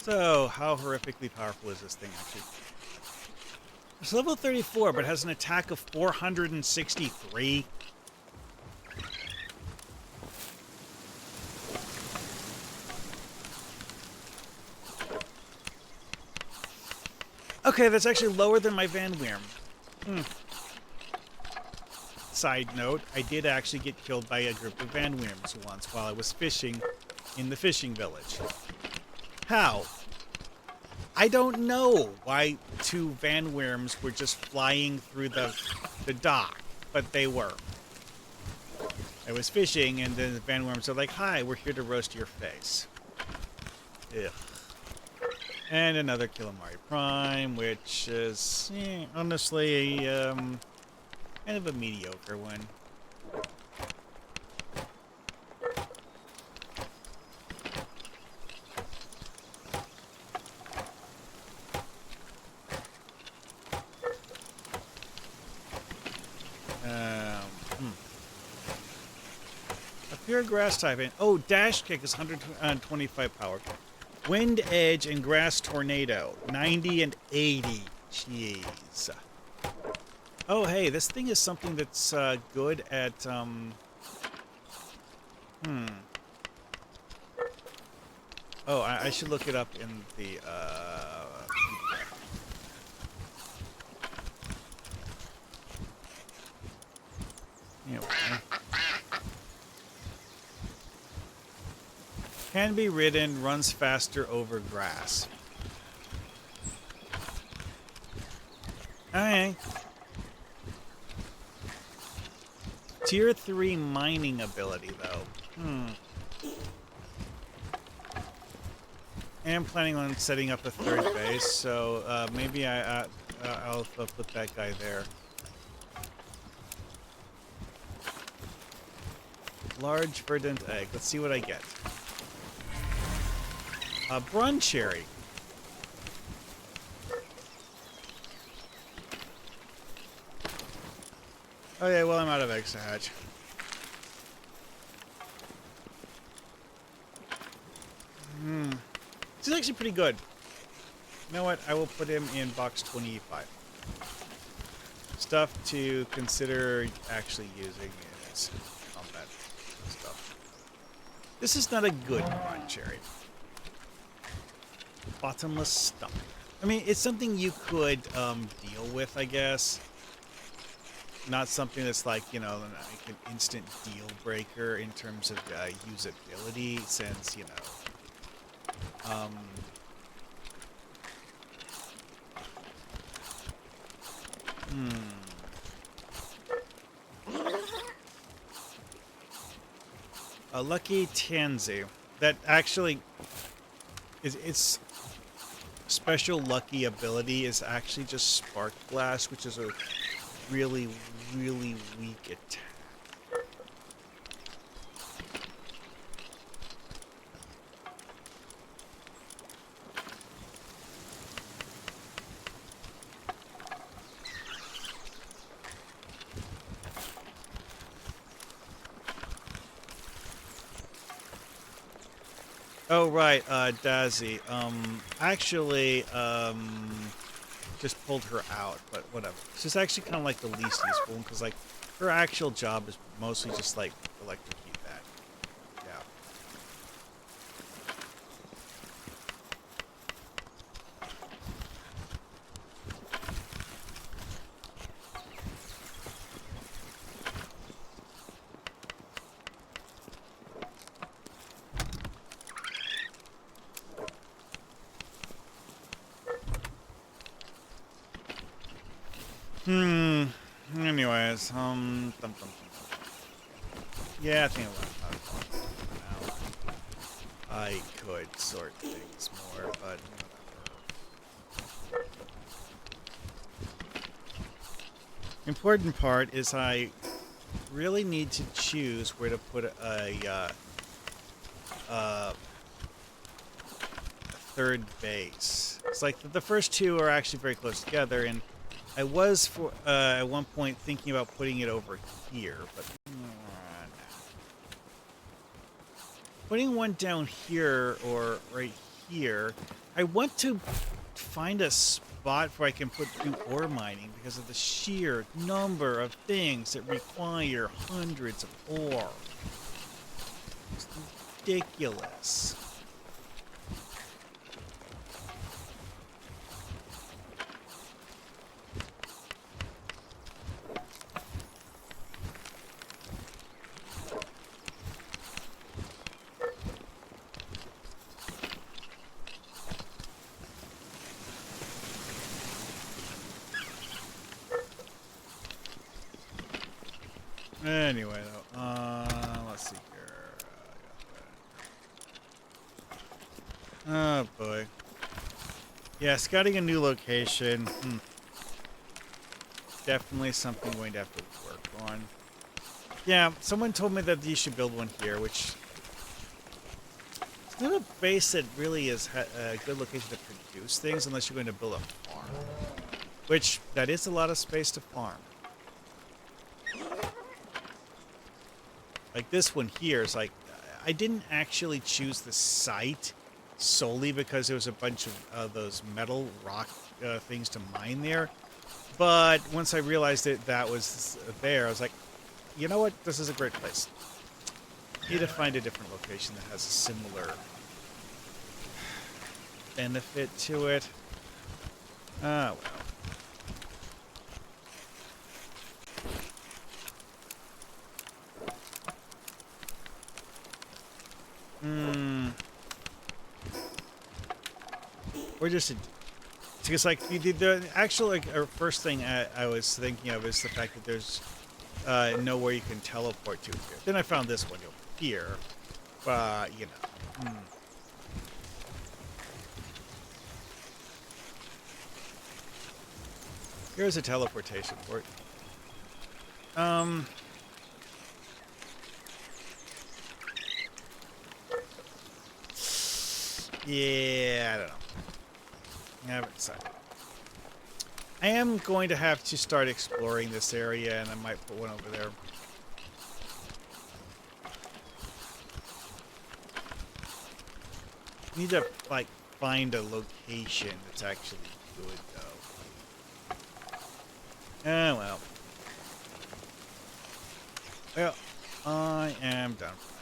So, how horrifically powerful is this thing actually? It's level 34, but has an attack of 463. Okay, that's actually lower than my Van Weerm. Side note, I did actually get killed by a group of Van Weerms once while I was fishing in the fishing village. How? I don't know why two Van Weerms were just flying through the dock, but they were. I was fishing, and then the Van Weerms are like, "Hi, we're here to roast your face." Ugh. And another Kilimari Prime, which is honestly kind of a mediocre one. A pure grass typing. Oh, Dash Kick is 125 power. Wind Edge and Grass Tornado, 90 and 80. Jeez. Oh, hey, this thing is something that's good at, Oh, I should look it up in the, Anyway. Can be ridden, runs faster over grass. Okay. Tier 3 mining ability, though. I am planning on setting up a third base, so maybe I'll put that guy there. Large verdant egg. Let's see what I get. A Brun Cherry. Okay, well, I'm out of eggs to hatch. This is actually pretty good. You know what? I will put him in box 25. Stuff to consider actually using is combat stuff. This is not a good one, Cherry. Bottomless stomach. I mean, it's something you could deal with, I guess. Not something that's like, you know, like an instant deal breaker in terms of usability, since, you know, a lucky tansy that actually is its special lucky ability is actually just spark blast, which is a really, really weak attack. Oh, right, Dazzy. Actually, just pulled her out, but whatever. She's actually kind of like the least useful, because, like, her actual job is mostly just, like, electrocute that. Yeah. Anyways, yeah, I think I'll now. I could sort things more, but whatever. Important part is I really need to choose where to put a third base. It's like the first two are actually very close together, and I was at one point thinking about putting it over here, but putting one down here or right here. I want to find a spot where I can do ore mining because of the sheer number of things that require hundreds of ore. It's ridiculous. Anyway, though, let's see here. Oh boy. Yeah, scouting a new location. Definitely something I'm going to have to work on. Yeah, someone told me that you should build one here, which it's not a base that really is a good location to produce things unless you're going to build a farm. Which, that is a lot of space to farm. Like this one here is like, I didn't actually choose the site solely because there was a bunch of those metal rock things to mine there. But once I realized that was there, I was like, you know what? This is a great place. Need to find a different location that has a similar benefit to it. Ah, well. Or just because like the actual first thing I was thinking of is the fact that there's nowhere you can teleport to here. Then I found this one over here, you know. Here's a teleportation port. Yeah, I don't know. I haven't decided. I am going to have to start exploring this area, and I might put one over there. Need to, like, find a location that's actually good, though. Well. Well, I am done for now.